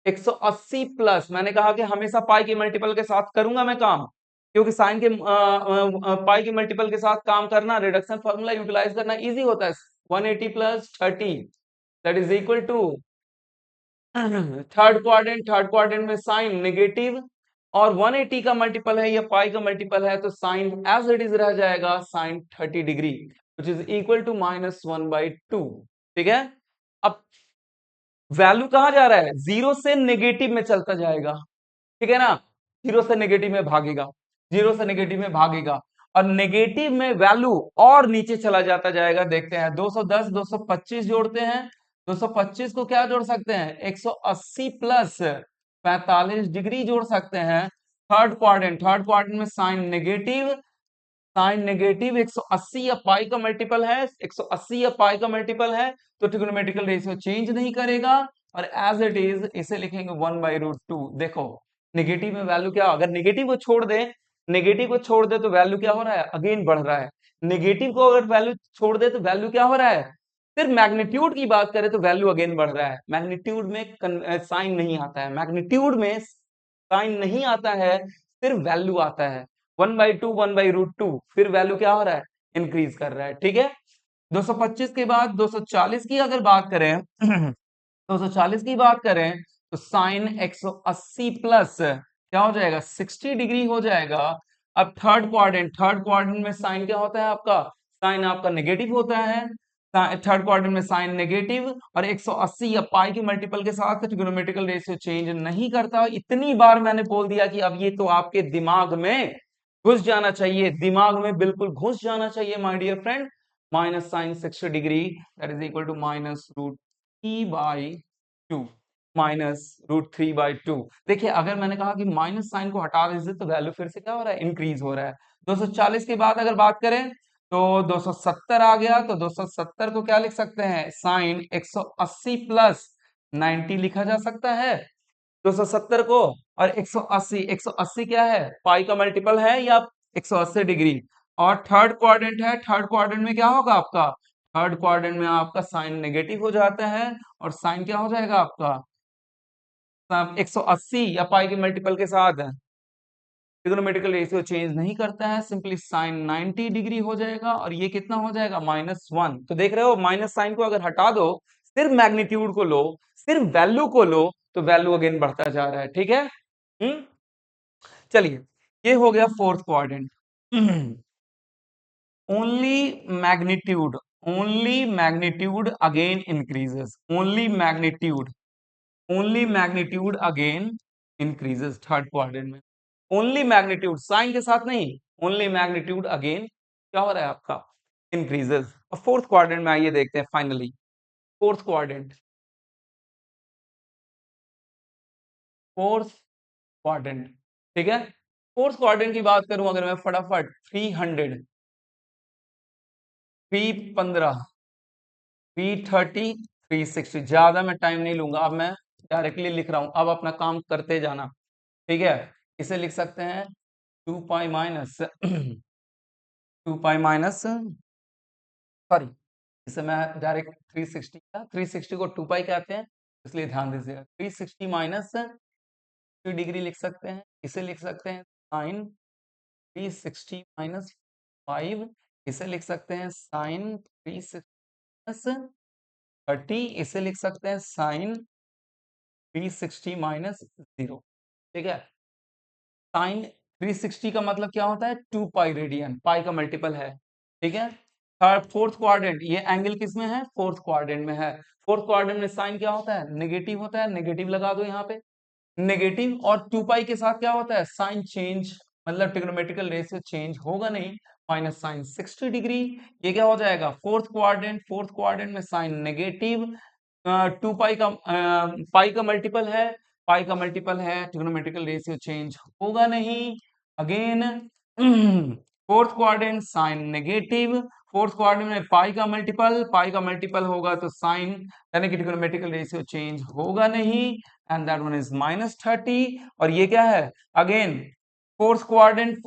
180 प्लस, मैंने कहा कि हमेशा पाई के मल्टीपल के साथ करूंगा मैं काम, क्योंकि साइन के पाई के मल्टीपल के साथ काम करना, रिडक्शन फार्मूला यूटिलाइज करना इजी होता है। 180 plus 30 that is equal to, third quadrant में साइन नेगेटिव, और 180 का मल्टीपल है या पाई का मल्टीपल है, तो साइन एज इट इज रह जाएगा sine 30 degree, which is equal to -1/2। ठीक है। अब वैल्यू कहां जा रहा है, जीरो से नेगेटिव में चलता जाएगा, ठीक है ना, जीरो से नेगेटिव में भागेगा, जीरो से नेगेटिव में भागेगा, और नेगेटिव में वैल्यू और नीचे चला जाता जाएगा। देखते हैं 210 225 जोड़ते हैं, 225 को क्या जोड़ सकते हैं, 180 प्लस 45 डिग्री जोड़ सकते हैं। थर्ड क्वाड्रेंट में साइन नेगेटिव, साइन नेगेटिव 180 या पाई का मल्टीपल है, 180 या पाई का मल्टीपल है, तो ट्रिग्नोमेट्रिकल रेशियो चेंज नहीं करेगा, और एज इट इज इसे लिखेंगे 1/√2। देखो नेगेटिव में वैल्यू क्या, अगर नेगेटिव को छोड़ दे, नेगेटिव को छोड़ दे तो वैल्यू क्या हो रहा है, अगेन बढ़ रहा है। नेगेटिव को अगर वैल्यू छोड़ दे तो वैल्यू क्या हो रहा है, फिर मैग्नीट्यूड की बात करें तो वैल्यू अगेन बढ़ रहा है। मैग्नीट्यूड में साइन नहीं आता है, मैग्नीट्यूड में साइन नहीं आता है, फिर वैल्यू आता है 1/2 1/√2, फिर वैल्यू क्या हो रहा है, इंक्रीज कर रहा है, ठीक है। 225 के बाद 240 की अगर बात करें 240 की बात करें तो साइन 180 प्लस क्या हो जाएगा, 60 डिग्री हो जाएगा। अब थर्ड क्वाड्रेंट में साइन क्या होता है आपका, साइन आपका नेगेटिव होता है, थर्ड क्वाड्रेंट में साइन नेगेटिव, और 180 या पाई के मल्टीपल के साथ ट्रिग्नोमेट्रिकल रेशियो चेंज नहीं करता। इतनी बार मैंने बोल दिया कि अब ये तो आपके दिमाग में घुस जाना चाहिए, दिमाग में बिल्कुल घुस जाना चाहिए my dear friend. Minus sine 60 degree that is equal to -√3/2, -√3/2। देखिए अगर मैंने कहा कि माइनस साइन को हटा दीजिए तो वैल्यू फिर से क्या हो रहा है, इंक्रीज हो रहा है। 240 के बाद अगर बात करें तो 270 आ गया, तो 270 को क्या लिख सकते हैं, साइन 180 प्लस 90 लिखा जा सकता है 270 को। और 180, 180 क्या है, पाई का मल्टीपल है या 180 डिग्री, और थर्ड क्वाड्रेंट है, थर्ड क्वाड्रेंट में क्या होगा आपका, थर्ड क्वाड्रेंट में आपका साइन नेगेटिव हो जाता है, और साइन क्या हो जाएगा आपका, 180 या पाई के मल्टीपल के साथ ट्रिग्नोमेट्रिकल रेशियो चेंज नहीं करता है, सिंपली साइन 90 डिग्री हो जाएगा, और ये कितना हो जाएगा, -1। तो देख रहे हो माइनस साइन को अगर हटा दो, सिर्फ मैग्नीट्यूड को लो, सिर्फ वैल्यू को लो, तो वैल्यू अगेन बढ़ता जा रहा है, ठीक है। चलिए ये हो गया fourth quadrant. Only magnitude, only magnitude again increases, only magnitude, only magnitude again increases third quadrant में। ओनली मैग्नीट्यूड, साइन के साथ नहीं, ओनली मैग्नीट्यूड अगेन क्या हो रहा है आपका, इंक्रीजेस। और फोर्थ क्वाड्रेंट में आइए देखते हैं finally, fourth quadrant, fourth quadrant, ठीक है। फोर्थ क्वाड्रेंट की बात करूं अगर मैं फटाफट, 300, 315, 330, 360, ज्यादा मैं टाइम नहीं लूंगा, अब मैं डायरेक्टली लिख रहा हूं, अब अपना काम करते जाना, ठीक है। इसे लिख सकते हैं 2 pi minus 2 pi minus, sorry, इसे मैं डायरेक्ट 360 का, 360 को 2 पाई कहते हैं, इसलिए ध्यान दीजिएगा, 360 माइनस 3 डिग्री लिख सकते हैं, इसे लिख सकते हैं साइन 360 माइनस 5, इसे लिख सकते हैं साइन 360 माइनस 30, इसे लिख सकते हैं साइन 360 माइनस 0, ठीक है। साइन 360 का मतलब क्या होता है, 2 पाई रेडियन, पाई का मल्टीपल है, ठीक है। थर्ड फोर्थ क्वाड्रेंट, ये एंगल किस में है, फोर्थ क्वाड्रेंट में है। फोर्थ क्वाड्रेंट में साइन क्या होता है, नेगेटिव होता है, नेगेटिव लगा दो यहाँ पे, नेगेटिव, और 2 पाई के साथ क्या होता है, साइन चेंज, मतलब ट्रिग्नोमेट्रिकल रेशियो चेंज होगा नहीं, माइनस साइन 60 डिग्री। ये क्या हो जाएगा, फोर्थ क्वाड्रेंट, फोर्थ क्वाड्रेंट में साइन नेगेटिव, 2 पाई का पाई का मल्टीपल है, पाई का मल्टीपल है, ट्रिग्नोमेट्रिकल रेशियो चेंज होगा नहीं। Again fourth quadrant sine negative, fourth quadrant में पाई का मल्टीपल, पाई का मल्टीपल होगा तो साइन यानी कि ट्रिग्नोमेट्रिकल रेशियो चेंज होगा नहीं, एंड दैट वन इज -30। और ये क्या है, अगेन फोर्थ क्वाड्रेंट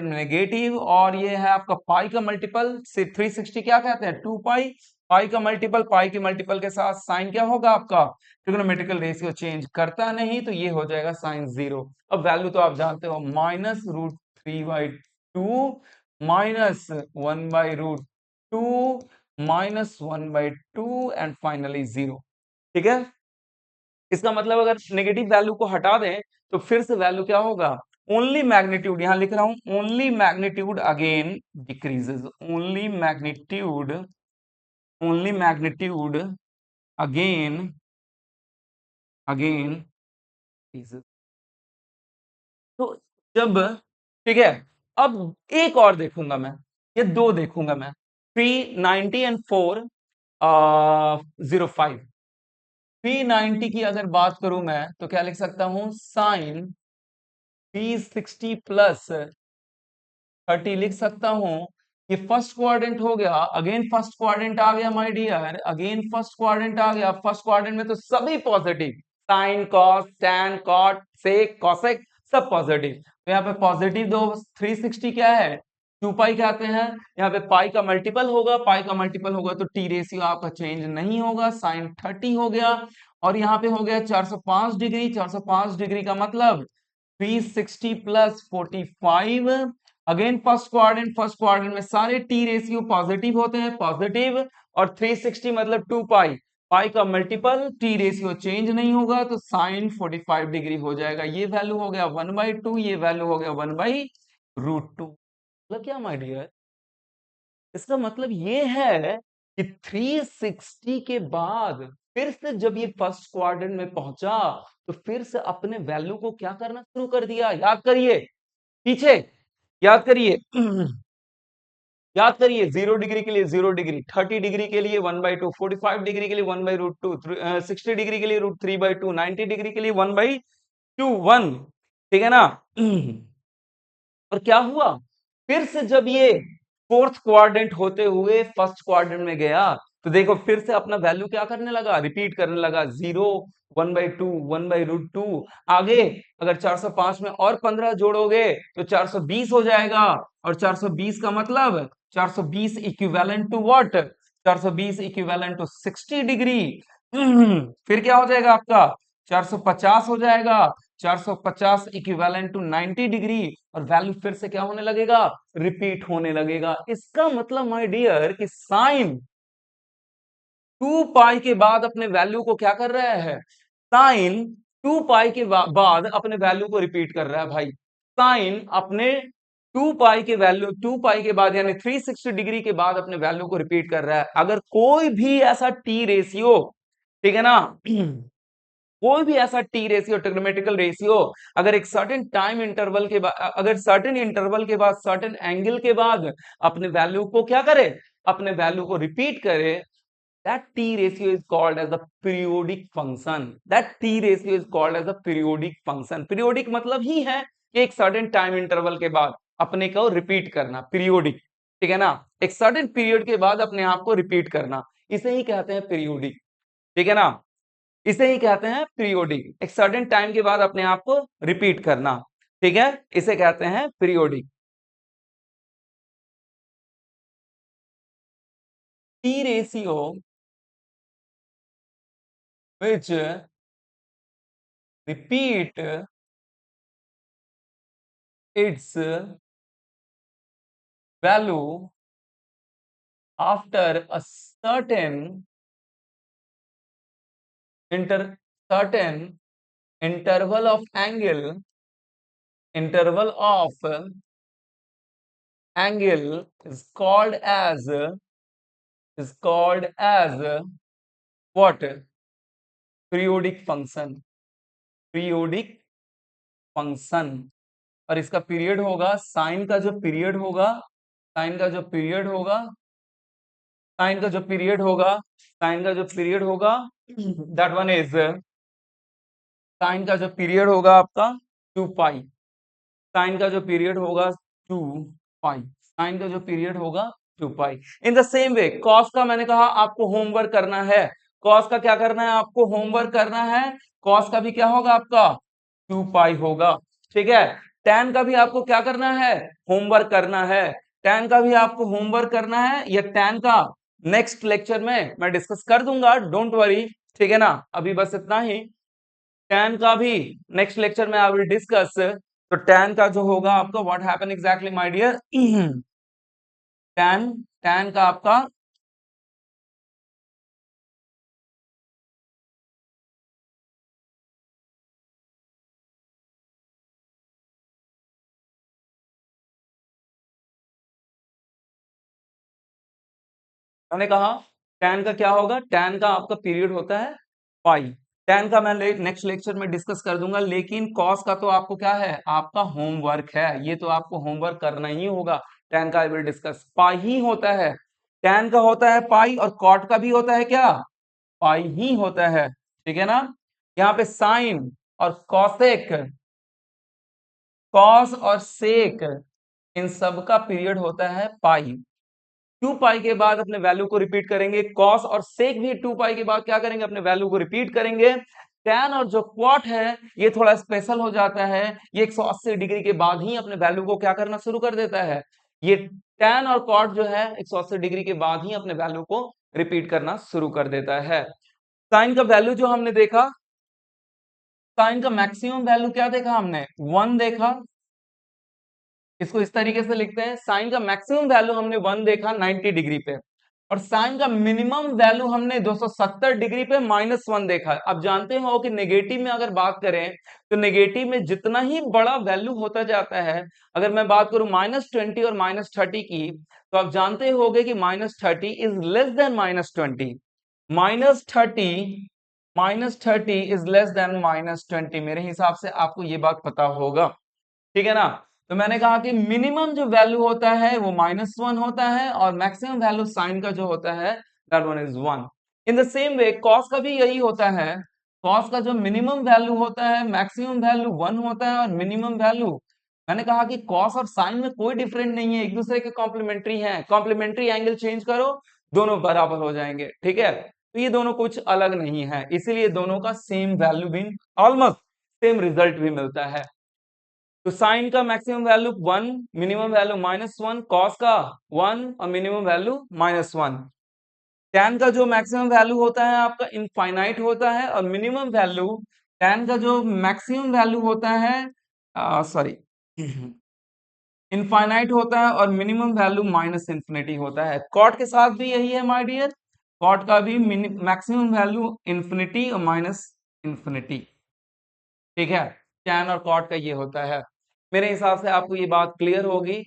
में नेगेटिव, और ये है आपका पाई का मल्टीपल से 360 क्या कहते हैं, 2 पाई, पाई का मल्टीपल, पाई के मल्टीपल के साथ साइन क्या होगा आपका, ट्रिग्नोमेट्रिकल रेशियो चेंज करता नहीं, तो ये हो जाएगा साइन 0। अब वैल्यू तो आप जानते हो, -√3/2 -1/√2 -1/2 एंड फाइनली 0, ठीक है। इसका मतलब अगर नेगेटिव वैल्यू को हटा दें तो फिर से वैल्यू क्या होगा, ओनली मैग्नीट्यूड, यहां लिख रहा हूं only magnitude again decreases, only magnitude, only magnitude again again तो जब ठीक है, अब एक और देखूंगा मैं, ये दो देखूंगा मैं, 390 एंड 405। 390 की अगर बात करूं मैं तो क्या लिख सकता हूं, साइन 360 प्लस 30 लिख सकता हूं। ये फर्स्ट क्वाड्रेंट हो गया, अगेन फर्स्ट क्वाड्रेंट आ गया my dear, again first quadrant आ गया। फर्स्ट क्वाड्रेंट में तो सभी positive, sine cos tan cot sec cosec सब पॉजिटिव। तो यहाँ पे पॉजिटिव दो 360 क्या है, 2 पाई कहते हैं। यहाँ पे पाई का मल्टीपल होगा, पाई का मल्टीपल होगा तो टी रेशियो आपका चेंज नहीं होगा, साइन 30 हो गया। और यहाँ पे हो गया 405 डिग्री, 405 डिग्री का मतलब 360 प्लस 45। अगेन फर्स्ट क्वाड्रेंट में सारे टी रेशियो पॉजिटिव होते हैं, पॉजिटिव। और 360 मतलब 2 पाई, पाई का मल्टीपल, टी रेशियो चेंज नहीं होगा तो साइन 45 डिग्री हो जाएगा। ये वैल्यू हो गया 1/2, ये वैल्यू हो गया 1/√2। मतलब क्या माय डियर, इसका मतलब ये है कि 360 के बाद फिर से जब ये फर्स्ट क्वाड्रेंट में पहुंचा तो फिर से अपने वैल्यू को क्या करना शुरू कर दिया, याद करिए पीछे, याद करिए याद करिए, 0 डिग्री के लिए 0 डिग्री, 30 डिग्री के लिए 1/2, 45 डिग्री के लिए 1/√2, 60 डिग्री के लिए √3/2, 90 डिग्री के लिए 1/1, ठीक है ना। और क्या हुआ, फिर से जब ये फोर्थ क्वाड्रेंट होते हुए फर्स्ट क्वाड्रेंट में गया तो देखो फिर से अपना वैल्यू क्या करने लगा, रिपीट करने लगा, 0, 1/2, 1/√2। आगे अगर 405 में और 15 जोड़ोगे तो 420 हो जाएगा। और 420 का मतलब 420 equivalent to what, 420 equivalent to 60 degree. फिर क्या हो जाएगा आपका, 450 हो जाएगा, 450 इक्विवेलेंट टू 90 डिग्री। और वैल्यू फिर से क्या होने लगेगा, रिपीट होने लगेगा। इसका मतलब माय डियर कि साइन 2 पाई के बाद अपने वैल्यू को क्या कर रहा है, साइन 2 पाई के बाद अपने वैल्यू को रिपीट कर रहा है भाई। साइन अपने 2 पाई के वैल्यू, 2 पाई के बाद यानी 360 डिग्री के बाद अपने वैल्यू को रिपीट कर रहा है। अगर कोई भी ऐसा टी रेशियो, ठीक है ना, कोई भी ऐसा टी रेशियो, ट्रिग्नोमेट्रिकल रेशियो अगर एक सर्टेन टाइम इंटरवल के बाद, अगर सर्टेन इंटरवल के बाद, सर्टेन एंगल के बाद अपने वैल्यू को क्या करे, अपने वैल्यू को रिपीट करे, that t ratio is called as the periodic function, that t ratio is called as the periodic function। periodic मतलब ही है कि एक सर्टेन टाइम इंटरवल के बाद अपने को रिपीट करना, पीरियोडिक, ठीक है ना, एक सर्टेन पीरियड के बाद अपने आप को रिपीट करना, इसे ही कहते हैं पीरियोडिक, ठीक है ना, इसे ही कहते हैं पीरियोडिक, एक सर्टेन टाइम के बाद अपने आप को रिपीट करना, ठीक है, इसे कहते हैं periodic. T ratio which repeat its value after a inter certain interval of angle is called as what, periodic function, periodic function। और इसका पीरियड होगा, साइन का जो पीरियड होगा, साइन का जो पीरियड होगा, साइन का जो पीरियड होगा, साइन का जो पीरियड होगा, दैट वन इज, साइन का जो पीरियड होगा आपका 2 पाई, साइन का जो पीरियड होगा 2 पाई, साइन का जो पीरियड होगा 2 pi. In the same way cos का मैंने कहा आपको होमवर्क करना है, कॉस का क्या करना है, आपको होमवर्क करना है। कॉस का भी क्या होगा आपका 2 पाई होगा, ठीक है। टैन का भी आपको क्या करना है, होमवर्क करना है, टैन का भी आपको होमवर्क करना है। या टैन का नेक्स्ट लेक्चर में मैं डिस्कस कर दूंगा, डोंट वरी, ठीक है ना, अभी बस इतना ही। टैन का भी नेक्स्ट लेक्चर में आई विल डिस्कस। तो टैन का जो होगा आपका, what happen exactly my dear, tan, tan का आपका, मैंने कहा टैन का क्या होगा, टैन का आपका पीरियड होता है पाई, tan का मैं नेक्स्ट लेक्चर में डिस्कस कर दूंगा, लेकिन cos का तो आपको क्या है, आपका होमवर्क है, ये तो आपको होमवर्क करना ही होगा। tan का आई विल डिस्कस। पाई ही होता है, tan का होता है पाई और cot का भी होता है क्या, पाई ही होता है, ठीक है ना। यहाँ पे साइन और कॉसेक, कॉस और सेक, इन सब का पीरियड होता है पाई। 2 पाई के बाद अपने वैल्यू को रिपीट करेंगे, कॉस और सेक भी 2 पाई के बाद क्या करेंगे, अपने वैल्यू को रिपीट करेंगे। टैन और जो क्वाट है ये थोड़ा स्पेशल हो जाता है, ये 180 डिग्री के बाद ही अपने वैल्यू को क्या करना शुरू कर देता है। ये टैन और क्वाट जो है 180 डिग्री के बाद ही अपने वैल्यू को रिपीट करना शुरू कर देता है। साइन का वैल्यू जो हमने देखा, साइन का मैक्सिमम वैल्यू क्या देखा हमने, 1 देखा। इसको इस तरीके से लिखते हैं, साइन का मैक्सिमम वैल्यू हमने 1 देखा 90 डिग्री पे, और साइन का मिनिमम वैल्यू हमने 270 डिग्री पे -1 देखा। अब जानते हो कि नेगेटिव में अगर बात करें तो नेगेटिव में जितना ही बड़ा वैल्यू होता जाता है, अगर मैं बात करूं -20 और -30 की, तो आप जानते होगे कि -30 is less than -20, -30 is less than -20। मेरे हिसाब से आपको ये बात पता होगा, ठीक है ना। तो मैंने कहा कि मिनिमम जो वैल्यू होता है वो -1 होता है, और मैक्सिमम वैल्यू साइन का जो होता है that one is 1। In the same way cos का भी यही होता है, कॉस का जो मिनिमम वैल्यू होता है मैक्सिमम वैल्यू 1 होता है, और मिनिमम वैल्यू, मैंने कहा कि कॉस और साइन में कोई डिफरेंट नहीं है, एक दूसरे के कॉम्प्लीमेंट्री हैं, कॉम्प्लीमेंट्री एंगल चेंज करो दोनों बराबर हो जाएंगे, ठीक है। तो ये दोनों कुछ अलग नहीं है, इसीलिए दोनों का सेम वैल्यू भी, ऑलमोस्ट सेम रिजल्ट भी मिलता है। तो साइन का maximum value 1, minimum value -1, cos का 1 और मिनिमम वैल्यू -1। टैन का जो मैक्सिमम वैल्यू होता है आपका इनफाइनाइट होता है, और मिनिमम वैल्यू, टैन का जो मैक्सिमम वैल्यू होता है, सॉरी इनफाइनाइट होता है, और मिनिमम वैल्यू -इंफिनिटी होता है। कॉट के साथ भी यही है माय डियर, कॉट का भी मैक्सिमम वैल्यू इंफिनिटी और -इंफिनिटी, ठीक है। टैन और कॉट का ये होता है। मेरे हिसाब से आपको ये बात क्लियर होगी।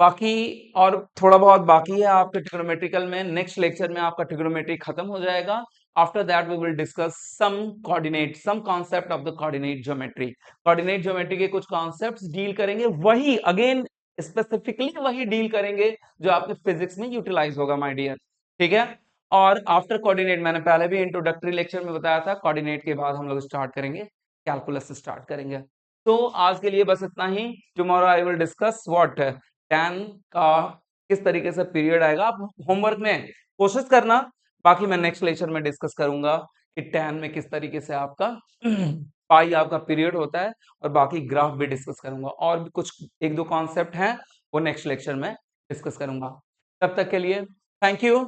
बाकी और थोड़ा बहुत बाकी है आपके ट्रिग्नोमेट्रिकल में, नेक्स्ट लेक्चर में आपका ट्रिग्नोमेट्री खत्म हो जाएगा। After that we will discuss some coordinate, some concept of the coordinate geometry. Coordinate geometry के कुछ कॉन्सेप्ट्स डील करेंगे, वही अगेन स्पेसिफिकली वही डील करेंगे जो आपके फिजिक्स में यूटिलाइज होगा माय डियर, ठीक है। और आफ्टर कोऑर्डिनेट, मैंने पहले भी इंट्रोडक्टरी लेक्चर में बताया था, कोऑर्डिनेट के बाद हम लोग स्टार्ट करेंगे, कैलकुलस स्टार्ट करेंगे। तो आज के लिए बस इतना ही। Tomorrow I will discuss what, tan का किस तरीके से पीरियड आएगा, आप होमवर्क में कोशिश करना। बाकी मैं नेक्स्ट लेक्चर में डिस्कस करूंगा कि टैन में किस तरीके से आपका पाई आपका पीरियड होता है, और बाकी ग्राफ भी डिस्कस करूंगा, और भी कुछ एक दो कॉन्सेप्ट हैं वो नेक्स्ट लेक्चर में डिस्कस करूंगा। तब तक के लिए थैंक यू।